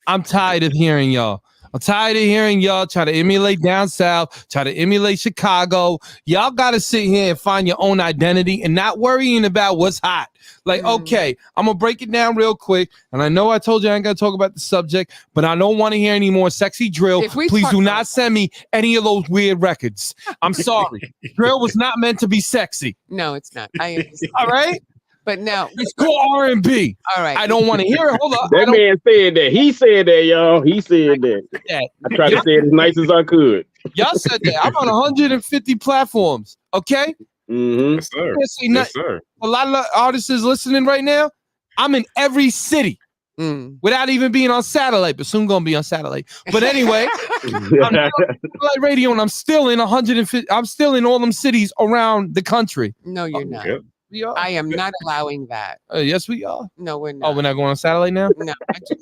I'm tired of hearing y'all. I'm tired of hearing y'all try to emulate down south, try to emulate Chicago. Y'all got to sit here and find your own identity and not worrying about what's hot. Like, okay, I'm going to break it down real quick. And I know I told you I ain't going to talk about the subject, but I don't want to hear any more sexy drill. Please do not send me any of those weird records. I'm sorry. Drill was not meant to be sexy. No, it's not. I understand. All right? But now it's called R&B. All right. I don't want to hear it. Hold up. That man said that. He said that, y'all. He said that. I tried to say it as nice as I could. Y'all said that. I'm on 150 platforms. Okay? Yes, sir. Yes, sir. A lot of artists is listening right now. I'm in every city without even being on satellite, but soon gonna be on satellite. But anyway, I'm on satellite radio, and I'm still in 150. I'm still in all them cities around the country. No, you're not. Yep. We are. I am not allowing that. Yes, we are. No, we're not. Oh, we're not going on satellite now? No,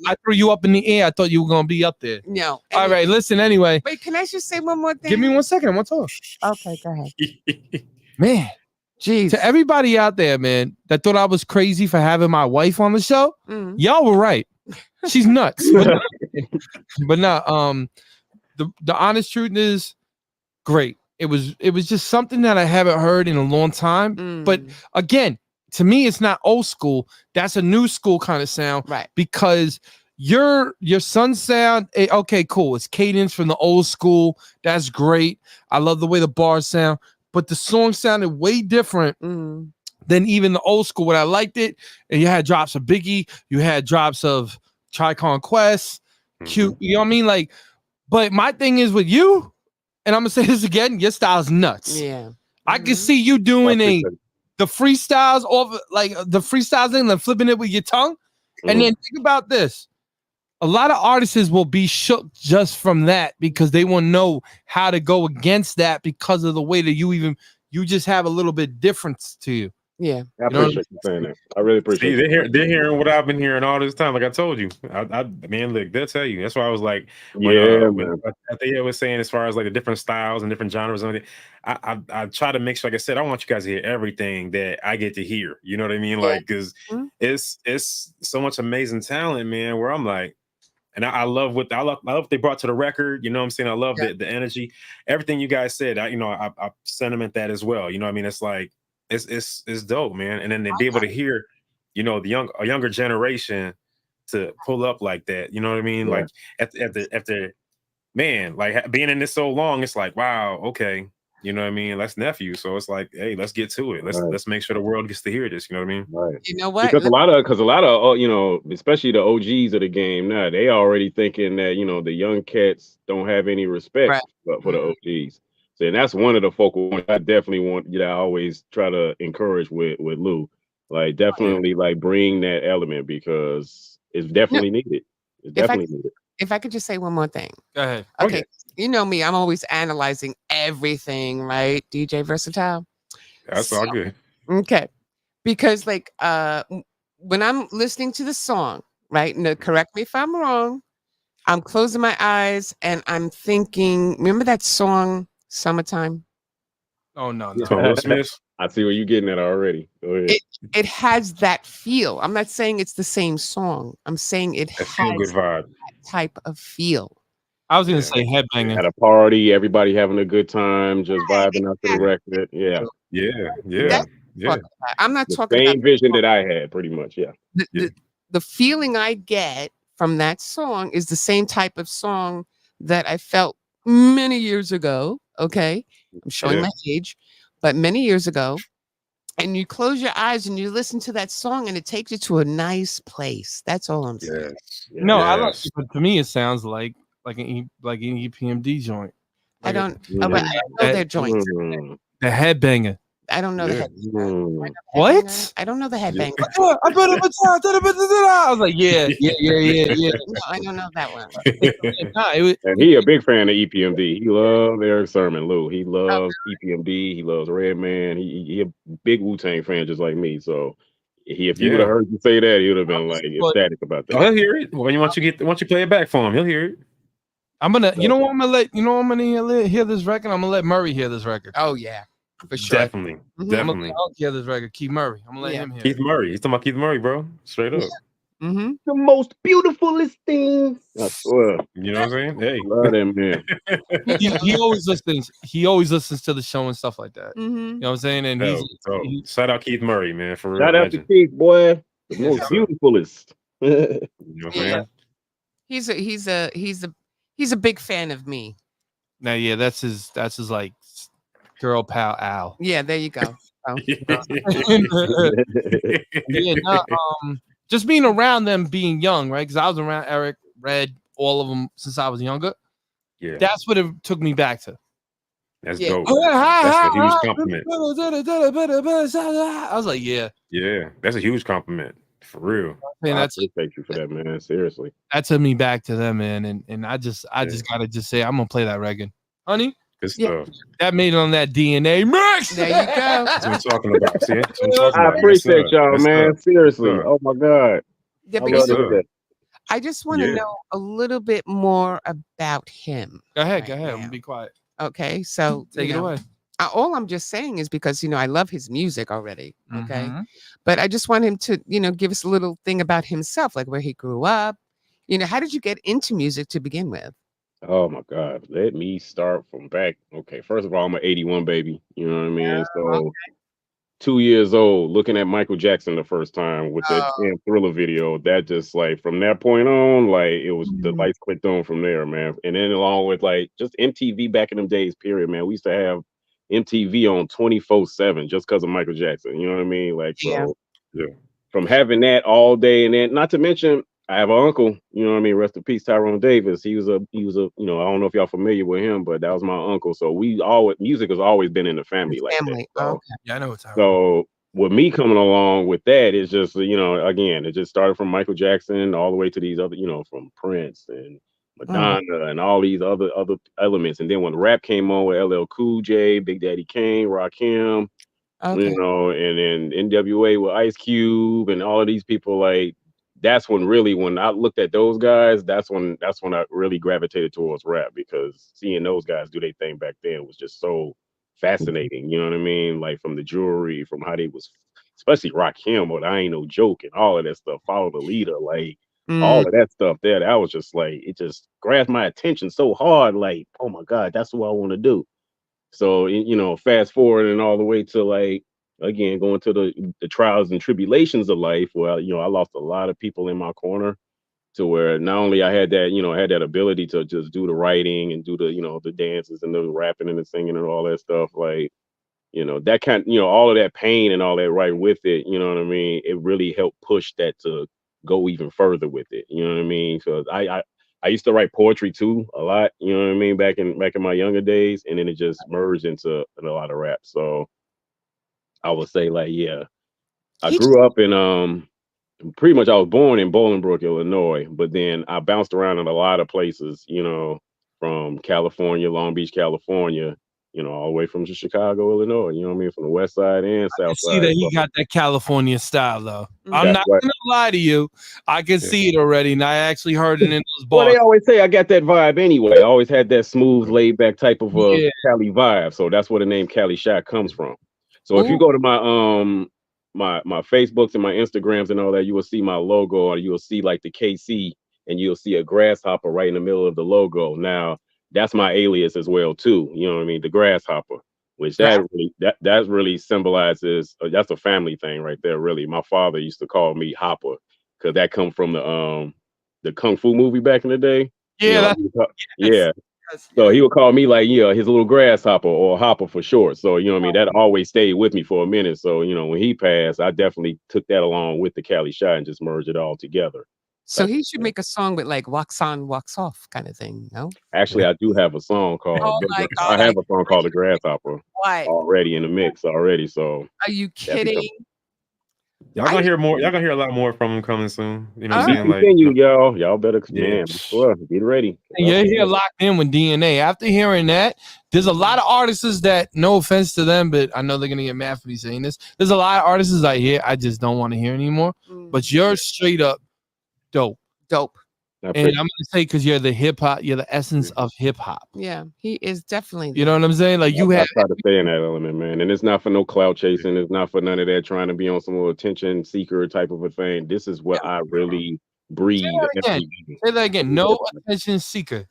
I threw you up in the air. I thought you were going to be up there. no. All right, listen, anyway. Wait, can I just say one more thing? Give me 1 second. I want to talk. Okay, go ahead. Man. Jeez. To everybody out there, man, that thought I was crazy for having my wife on the show, y'all were right. She's nuts. But no, the honest truth is great. It was just something that I haven't heard in a long time. But again, to me, it's not old school. That's a new school kind of sound. Right. Because your son's sound, okay, cool. It's cadence from the old school. That's great. I love the way the bars sound. But the song sounded way different than even the old school. When I liked it, and you had drops of Biggie, you had drops of Tri-Con Quest, Cute. You know what I mean? Like, but my thing is with you, and I'm gonna say this again, your style's nuts. Yeah. I can see you doing the freestyles off, like the freestyles and then flipping it with your tongue. And then think about this. A lot of artists will be shook just from that because they won't know how to go against that because of the way that you just have a little bit difference to you. Yeah. I appreciate you saying that. I really appreciate it. They're hearing what I've been hearing all this time. Like I told you, man, look, they'll tell you. That's why I was like, man. I think I was saying as far as like the different styles and different genres and everything, I try to make sure, like I said, I want you guys to hear everything that I get to hear. You know what I mean? Like, because it's so much amazing talent, man, where I'm like, and I love what they brought to the record. You know what I'm saying? I love the energy, everything you guys said. I sentiment that as well. You know what I mean? It's like, it's dope, man. And then to be able to hear, you know, a younger generation to pull up like that. You know what I mean? Like after man, like being in this so long, it's like, wow, okay. You know what I mean? That's nephew. So it's like, hey, let's get to it. Let's make sure the world gets to hear this. You know what I mean? Right. You know what? Because a lot of you know, especially the OGs of the game now, they already thinking that, you know, the young cats don't have any respect for the OGs. So, and that's one of the focal points I definitely want. I always try to encourage with Lou, like definitely like bring that element because it's definitely needed. It's definitely needed. If I could just say one more thing. Go ahead. Okay. You know me, I'm always analyzing everything, right? DJ Versatile. That's all good. Okay. Because like when I'm listening to the song, right? No, correct me if I'm wrong. I'm closing my eyes and I'm thinking, remember that song Summertime? Oh no. Will Smith. I see where you're getting at already. Go ahead. It has that feel. I'm not saying it's the same song. I'm saying it has a good vibe. That type of feel. I was gonna say headbanging. At a party, everybody having a good time, just vibing out to the record. Yeah. I'm not the talking same about vision that I had, pretty much. Yeah. The feeling I get from that song is the same type of song that I felt many years ago. Okay, I'm showing my age, but many years ago. And you close your eyes and you listen to that song, and it takes you to a nice place. That's all I'm saying. No, I love it, but to me, it sounds like an EPMD joint. I don't. But I know their joints. The headbanger. I don't know the headbanger. What? I don't know the headbanger. I was like, yeah. No, I don't know that one. And he a big fan of EPMD. He loves Eric Sermon, Lou. He loves EPMD. He loves Redman. He a big Wu-Tang fan just like me. So if you would have heard you say that, he would have been like ecstatic about that. Oh, he'll hear it. When once you play it back for him, he'll hear it. I'm gonna hear this record. I'm gonna let Murray hear this record. Oh yeah. For sure. Definitely. Definitely. I'll hear this record. Keith Murray. I'm gonna let him hear Keith Murray. He's talking about Keith Murray, bro. Straight up. The most beautiful's things. I swear. You know what I'm saying? Hey. Love him, man. he always listens. He always listens to the show and stuff like that. You know what I'm saying? And shout out Keith Murray, man. For real. Shout out to Keith, boy. The most beautifulest. You know what I'm saying? He's a big fan of me. Now, yeah, that's his like girl pal Al. Yeah, there you go. Just being around them, being young, right? Because I was around Eric, Red, all of them since I was younger. Yeah, that's what it took me back to. That's dope. That's a huge compliment. I was like, yeah, that's a huge compliment. For real. Man, I appreciate you for that, man. Seriously. That took me back to them, man. And I just gotta say, I'm gonna play that record. Honey, Good stuff. That made it on that D&A mix. There you go. That's what I'm talking about. See, that's what I'm talking I about. appreciate y'all, Yes, man. sir. Seriously. Yes, sir. Oh my God. Yeah, I but love to Yes, hear sir. that. I just want to Yeah. know a little bit more about him. Go ahead. right Go ahead. now. Be quiet. Okay, so Take it away. all I'm just saying is because I love his music already. Okay, Mhm. but I just want him to give us a little thing about himself, like where he grew up. How did you get into music to begin with? Oh my God. Let me start from back. Okay. First of all, I'm an 81 baby. You know what I mean? So 2 years old, looking at Michael Jackson the first time with that damn Thriller video, that just like from that point on, like it was the lights clicked on from there, man. And then along with like just MTV back in them days, period, man. We used to have MTV on 24/7 just because of Michael Jackson. You know what I mean? Like Yeah. so Yeah. from having that all day, and then not to mention I have an uncle, you know what I mean? Rest in peace, Tyrone Davis. He was a, I don't know if y'all familiar with him, but that was my uncle. So music has always been in the family like that. Family. So, Okay. Yeah, I know it's so with me coming along with that, it's just, again, it just started from Michael Jackson all the way to these other, from Prince and Madonna and all these other elements. And then when rap came on with LL Cool J, Big Daddy Kane, Rakim, Okay. and then NWA with Ice Cube and all of these people, like that's when really when I looked at those guys, that's when I really gravitated towards rap, because seeing those guys do their thing back then was just so fascinating. You know what I mean? Like from the jewelry, from how they was, especially Rakim, but I ain't no joke, and all of that stuff. Follow the leader, like all of that stuff there. That was just like it just grabbed my attention so hard. Like, oh my God, that's what I want to do. So, fast forward and all the way to like, again, going to the trials and tribulations of life. Well, I lost a lot of people in my corner, to where not only I had that, I had that ability to just do the writing and do the, the dances and the rapping and the singing and all that stuff. Like, that kind, all of that pain and all that right with it, you know what I mean? It really helped push that to go even further with it. You know what I mean? So I used to write poetry too a lot, you know what I mean, back in my younger days, and then it just merged into a lot of rap. So I would say like, yeah, I grew up in pretty much I was born in Bolingbrook, Illinois, but then I bounced around in a lot of places, from California, Long Beach, California, all the way from Chicago, Illinois, you know what I mean, from the west side and south side. See that he got that California style though. I'm That's not right. gonna lie to you. I can see it already, and I actually heard it in those Well, bars. they always say I got that vibe anyway. I always had that smooth, laid back type of Cali vibe. So that's where the name Cali Shot comes from. So if you go to my my Facebooks and my Instagrams and all that, you will see my logo, or you will see like the KC, and you'll see a grasshopper right in the middle of the logo. Now that's my alias as well too. You know what I mean? The grasshopper, which that really symbolizes. That's a family thing right there. Really, my father used to call me Hopper, because that come from the Kung Fu movie back in the day. Yeah, So he would call me like, his little grasshopper, or Hopper for short. So, you know what I mean? That always stayed with me for a minute. So, when he passed, I definitely took that along with the Cali Shot and just merged it all together. So he should make a song with like walks on, walks off kind of thing, no? Actually, I do have a song called I have a song called The Grasshopper already in the mix already. So are you kidding? Y'all gonna hear more. Y'all gonna hear a lot more from him coming soon. You know what I'm saying? Continue, y'all better get ready. And you're here locked in with D&A. After hearing that, there's a lot of artists that, no offense to them, but I know they're gonna get mad for me saying this. There's a lot of artists I hear I just don't want to hear anymore. But you're straight up dope. And I'm gonna say, because you're the hip hop, you're the essence of hip hop. Yeah, he is definitely. You know what I'm saying? Like you have. I try to stay in that element, man, and it's not for no clout chasing. It's not for none of that trying to be on some little attention seeker type of a thing. This is what I really breathe. Say that again. No attention seeker.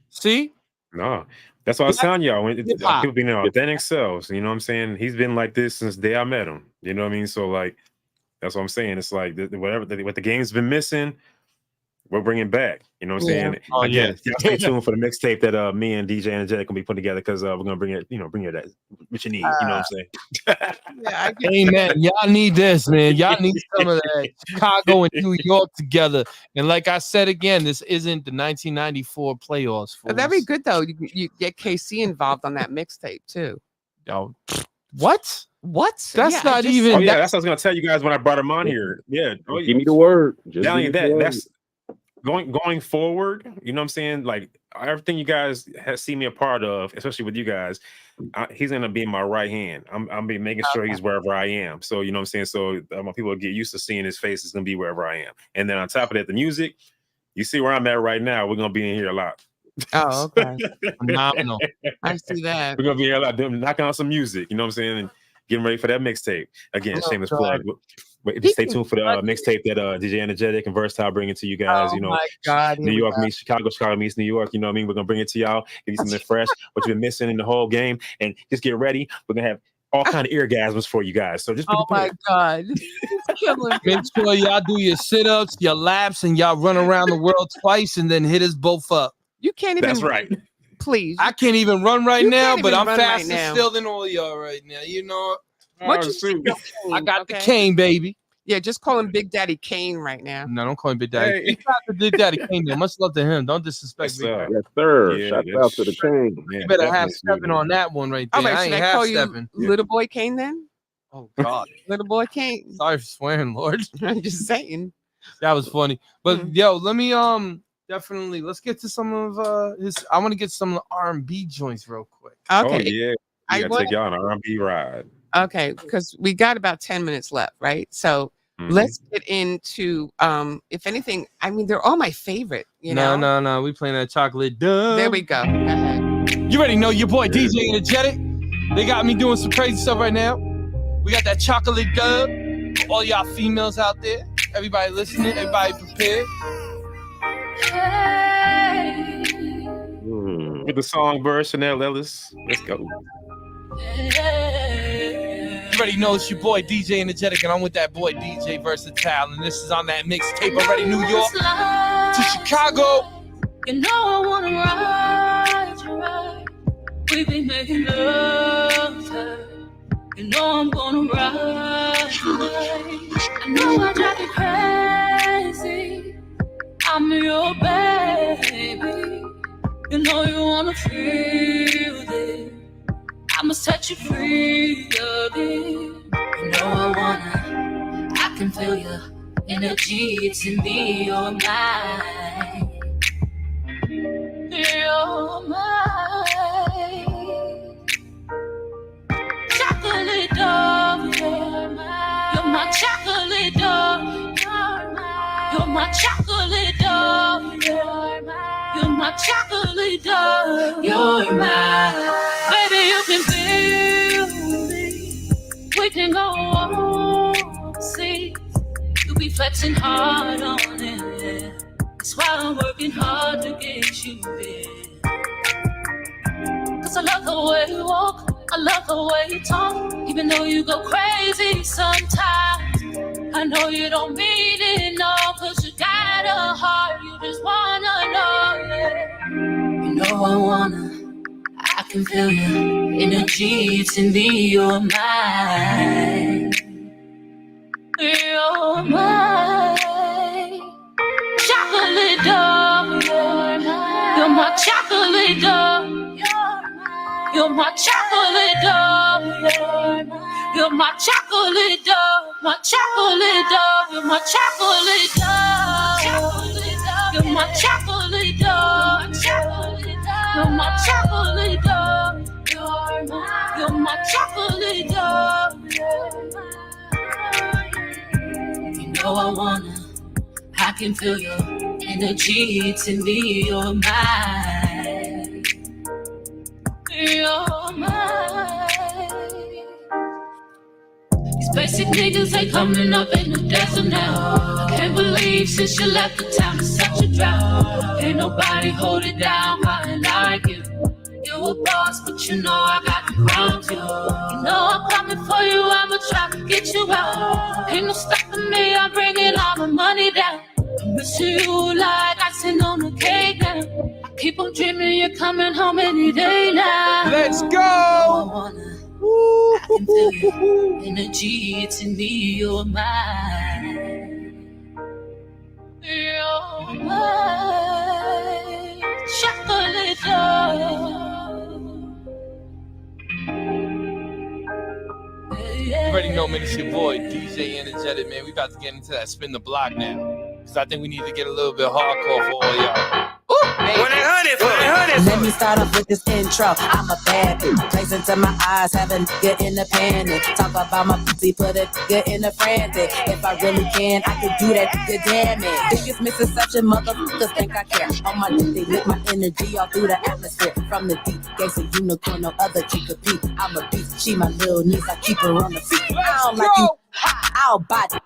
See? No, that's what I was telling y'all. When people being their authentic selves, you know what I'm saying? He's been like this since the day I met him. You know what I mean? So like, that's what I'm saying. It's like what the game's been missing, we're bringing back. You know what I'm saying? Again, y'all stay tuned for the mixtape that me and DJ Energetic gonna be putting together, because we're gonna bring it. Bring it that what you need. You know what I'm saying? Amen. Y'all need this, man. Y'all need some of that Chicago and New York together. And like I said again, this isn't the 1994 playoffs. That'd be good though. You get KC involved on that mixtape too. Yo, what? That's not even. Oh yeah, that's what I was gonna tell you guys when I brought him on here. Yeah, give me the word. Telling you that. That's going forward. You know what I'm saying? Like everything you guys have seen me a part of, especially with you guys, he's gonna be in my right hand. I'm be making sure he's wherever I am. So you know what I'm saying. So my people get used to seeing his face. It's gonna be wherever I am. And then on top of that, the music. You see where I'm at right now. We're gonna be in here a lot. Oh, okay. Phenomenal. I see that. We're gonna be here a lot, knocking out some music. You know what I'm saying? And getting ready for that mixtape. Again, shameless plug. But stay tuned for the mixtape that DJ Energetic and Versatile bringing to you guys. Oh you know, my God, New York meets Chicago, Chicago meets New York. You know what I mean? We're gonna bring it to y'all, give you something fresh, what you've been missing in the whole game, and just get ready. We're gonna have all kind of eargasms for you guys. So just be prepared. My God. Make sure y'all do your sit-ups, your laps, and y'all run around the world twice and then hit us both up. You can't even. That's right. Please. I can't even run right now, but I'm faster right still than all y'all right now. You know. What you I got the cane, baby. Yeah, just call him Big Daddy Kane right now. No, don't call him Big Daddy. Hey. Shout out to Big Daddy Kane. Much love to him. Don't disrespect me. Yes, sir. Yeah, shout out to the King. You better have stepping on that one right there. All right, I ain't should I call stepping. you Little Boy Kane then? Oh God, Little Boy Kane. Sorry for swearing, Lord. I'm just saying. That was funny. But yo, let me definitely let's get to some of his. I want to get some of the R&B joints real quick. Okay. Oh yeah, I gotta take y'all on an R&B ride. Okay, because we got about 10 minutes left, right? So let's get into if anything. I mean, they're all my favorite. You know? No. We playing that chocolate dub. There we go. Go ahead. You already know your boy DJ Energetic. They got me doing some crazy stuff right now. We got that chocolate dub. All y'all females out there, everybody listening, everybody prepared. With the songbird Chanel Ellis. Let's go. You already know it's your boy DJ Energetic, and I'm with that boy DJ Versatile, and this is on that mixtape already. New York to Chicago. You know I wanna ride you right. We be making love time. You know I'm gonna ride you right. I know I drive you crazy. I'm your baby. You know you wanna feel it. I'ma set you free again. You know I can feel your energy. It's in me, you're mine. You're mine. Chocolate dove, you're mine. You're my chocolate dove. You're my chocolate dove. You're my chocolate dove. You're mine. Baby, you can feel me. We can go overseas. You be flexing hard on it. That's why I'm working hard to get you there. Cause I love the way you walk. I love the way you talk. Even though you go crazy sometimes. I know you don't mean it, no. Cause you got a heart. You just wanna know, yeah. You know I can feel your energy. It's in me, you're mine. You're mine. Chocolate dove, you're mine. You're my chocolate dove. You're my chocolate dove. You're my chocolate dove. My chocolate dove. You're my chocolate dove. You're my chocolate dove. You're my chocolate dove. You're my chocolate dove. You know I can feel your energy. It's in me, you're mine. You're mine. These basic niggas ain't coming up in the desert now. I can't believe since you left the town it's such a drought. Ain't nobody hold it down like you. You a boss, but you know I got the crown too. You know I'm coming for you, I'ma try to get you out. Ain't no stopping me, I'm bringing all my money down. I'm missing you like icing on the cake now. I keep on dreaming you're coming home any day now. Let's go! I can feel your energy, it's in me, you're mine. You're mine. Chocolate dove. You already know, man, it's your boy, DJ Energetic, man. We about to get into that spin the block now. Because I think we need to get a little bit hardcore for all y'all. Ooh. Let me start off with this intro. I'm a bad bitch. Place into my eyes, having good in the panic. Talk about my pussy, put it good in the frantic. If I really can, I can do that good damn it. Biggest misconception, motherfuckers think I care. On my dick, they lick my energy all through the atmosphere. From the deep, gangsta unicorn, no other chick could beat. I'm a beast, she my little niece, I keep her on the feet. I don't like you, I'll body.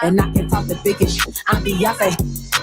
And I can talk the biggest shit. I'm Beyonce.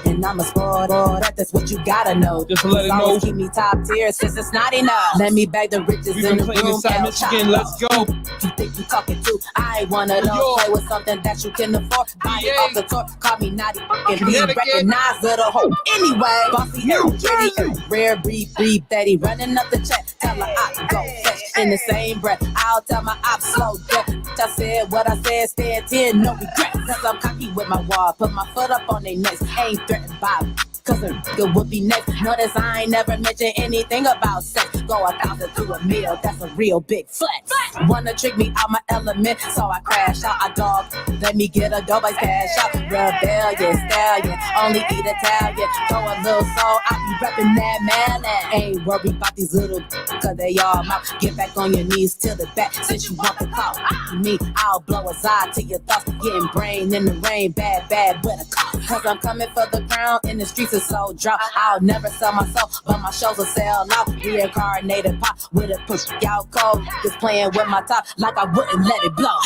And I'm a sport, that's what you gotta know. Just to let it know. Keep me top tier since it's not enough. Let me bag the riches in the room. Inside Michigan, let's go. You think you talking to? I ain't one of those. Play with something that you can afford. Body off the tour, call me naughty and be recognized of the whole. Anyway, bossy Kitty, rare breed, steady, running up the check. Tell her I go fetch. In the same breath, I'll tell my ops slow down. I said what I said, stand 10, no regret. Cause I'm cocky with my wall, put my foot up on their necks. Ain't threatened by cause a nigga would be next. Notice I ain't never mentioned anything about sex. Go 1,000 to a meal, that's a real big flex. Wanna trick me out my element, so I crash out. I dog, let me get a dope, I cash out. Rebellion, stallion, only eat Italian. Throw a little soul, I be reppin' that man. Ain't worried about these little cause they all mouth. Get back on your knees till the back, since you want the call. Me, I'll blow a eye to your thoughts. Getting brain in the rain, bad with a call. Cause I'm coming for the crown in the streets. So drought. I'll never sell my soul, but my shows will sell out. Reincarnated pop with a push out cold. Just playing with my top like I wouldn't let it blow.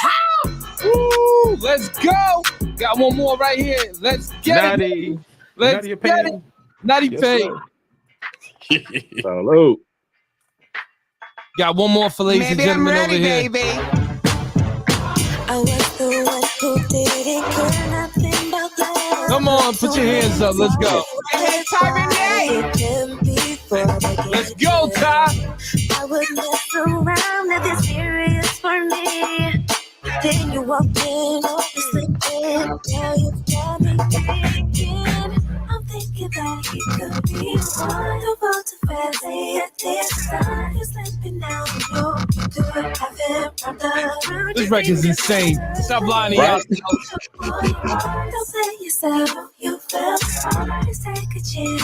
Woo, let's go. Got one more right here. Let's get it. Let's get it. Naughty Pay. Salute. Got one more for ladies and gentlemen over here. Baby. I was the one who didn't care nothing about love. Come on, put your hands up. Let's go. Let's go, Ty. I would mess around if it's serious for me. Then you walked in, you slipped in. Now you got me thinking. I'm thinking that he could be one. You're about to fancy at this time. You're slipping out. You have him from the. This record's insane. Stop lying out. Don't say yourself, you felt. Just take a chance.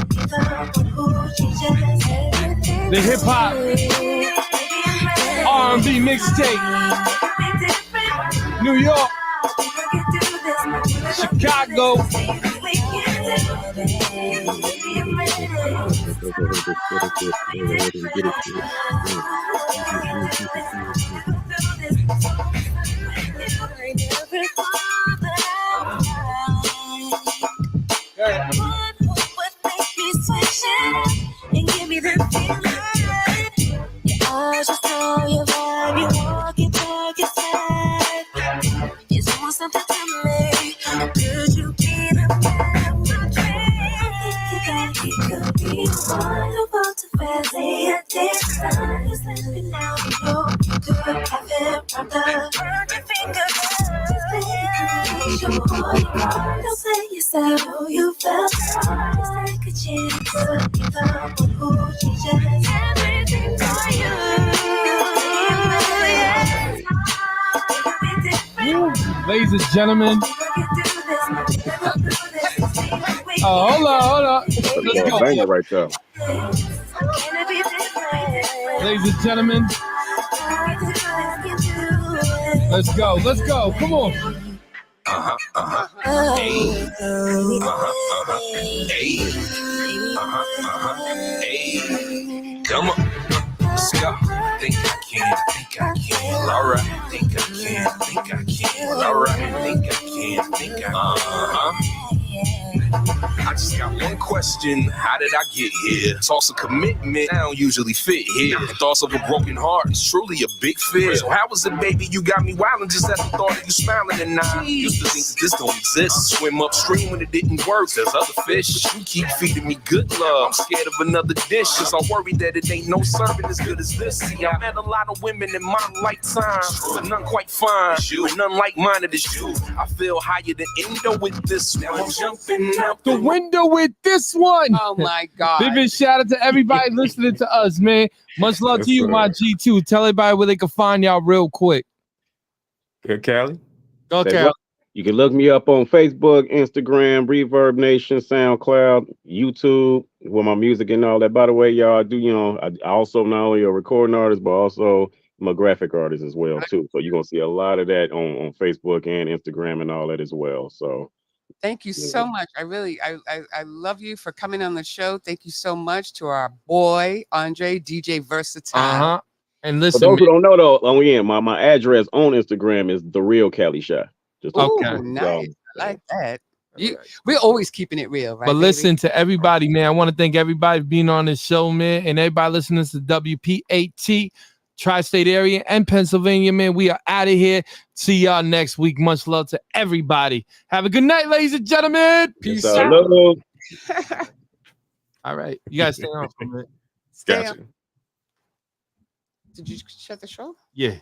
Be the one who changes everything. The hip hop R&B mixtape. New York, Chicago. And give me that feeling. I just know your vibe, you walk it back inside. You want something to me. Could you be the man of my dreams? You could be one about to fancy at this time. You're slipping out, you know you could have it from the burning finger. Don't say yourself, you felt. Just take a chance. Be the one who changes everything for you. Ladies and gentlemen. Oh, hold on. Let's go. Banger right there. Ladies and gentlemen. Let's go. Come on. Hey. Come on. Let's go. Think I can. All right. Think I can. All right. Think I can. I just got one question. How did I get here? Toss a commitment. I don't usually fit here. Thoughts of a broken heart is truly a big fear. So how was it, baby? You got me wildin' just at the thought of you smiling, and I used to think that this don't exist. Swim upstream when it didn't work. There's other fish. You keep feeding me good love. I'm scared of another dish, cause I'm worried that it ain't no serving as good as this. See, I met a lot of women in my lifetime, but none quite fine. And none like-minded as you. I feel higher than Indo with this. Now I'm jumping out the window with this one. Oh my God. Big shout out to everybody listening to us, man. Much love to you, my G2. Tell everybody where they can find y'all real quick. Good, Callie. Go, Callie. You can look me up on Facebook, Instagram, Reverb Nation, SoundCloud, YouTube, with my music and all that. By the way, y'all, I also not only a recording artist, but also I'm a graphic artist as well too. So you're gonna see a lot of that on Facebook and Instagram and all that as well. So thank you so much. I love you for coming on the show. Thank you so much to our boy Andre, DJ Versatile. And listen, for those who don't know though, my address on Instagram is The Real Cali Shot. Just okay, nice. I like that. We're always keeping it real, right? But listen to everybody, man. I want to thank everybody for being on this show, man, and everybody listening to WPAT, Tri-State area and Pennsylvania, man. We are out of here. See y'all next week. Much love to everybody. Have a good night, ladies and gentlemen. Peace out. All right, you guys stay on for a minute. Stay on. Did you shut the show? Yeah.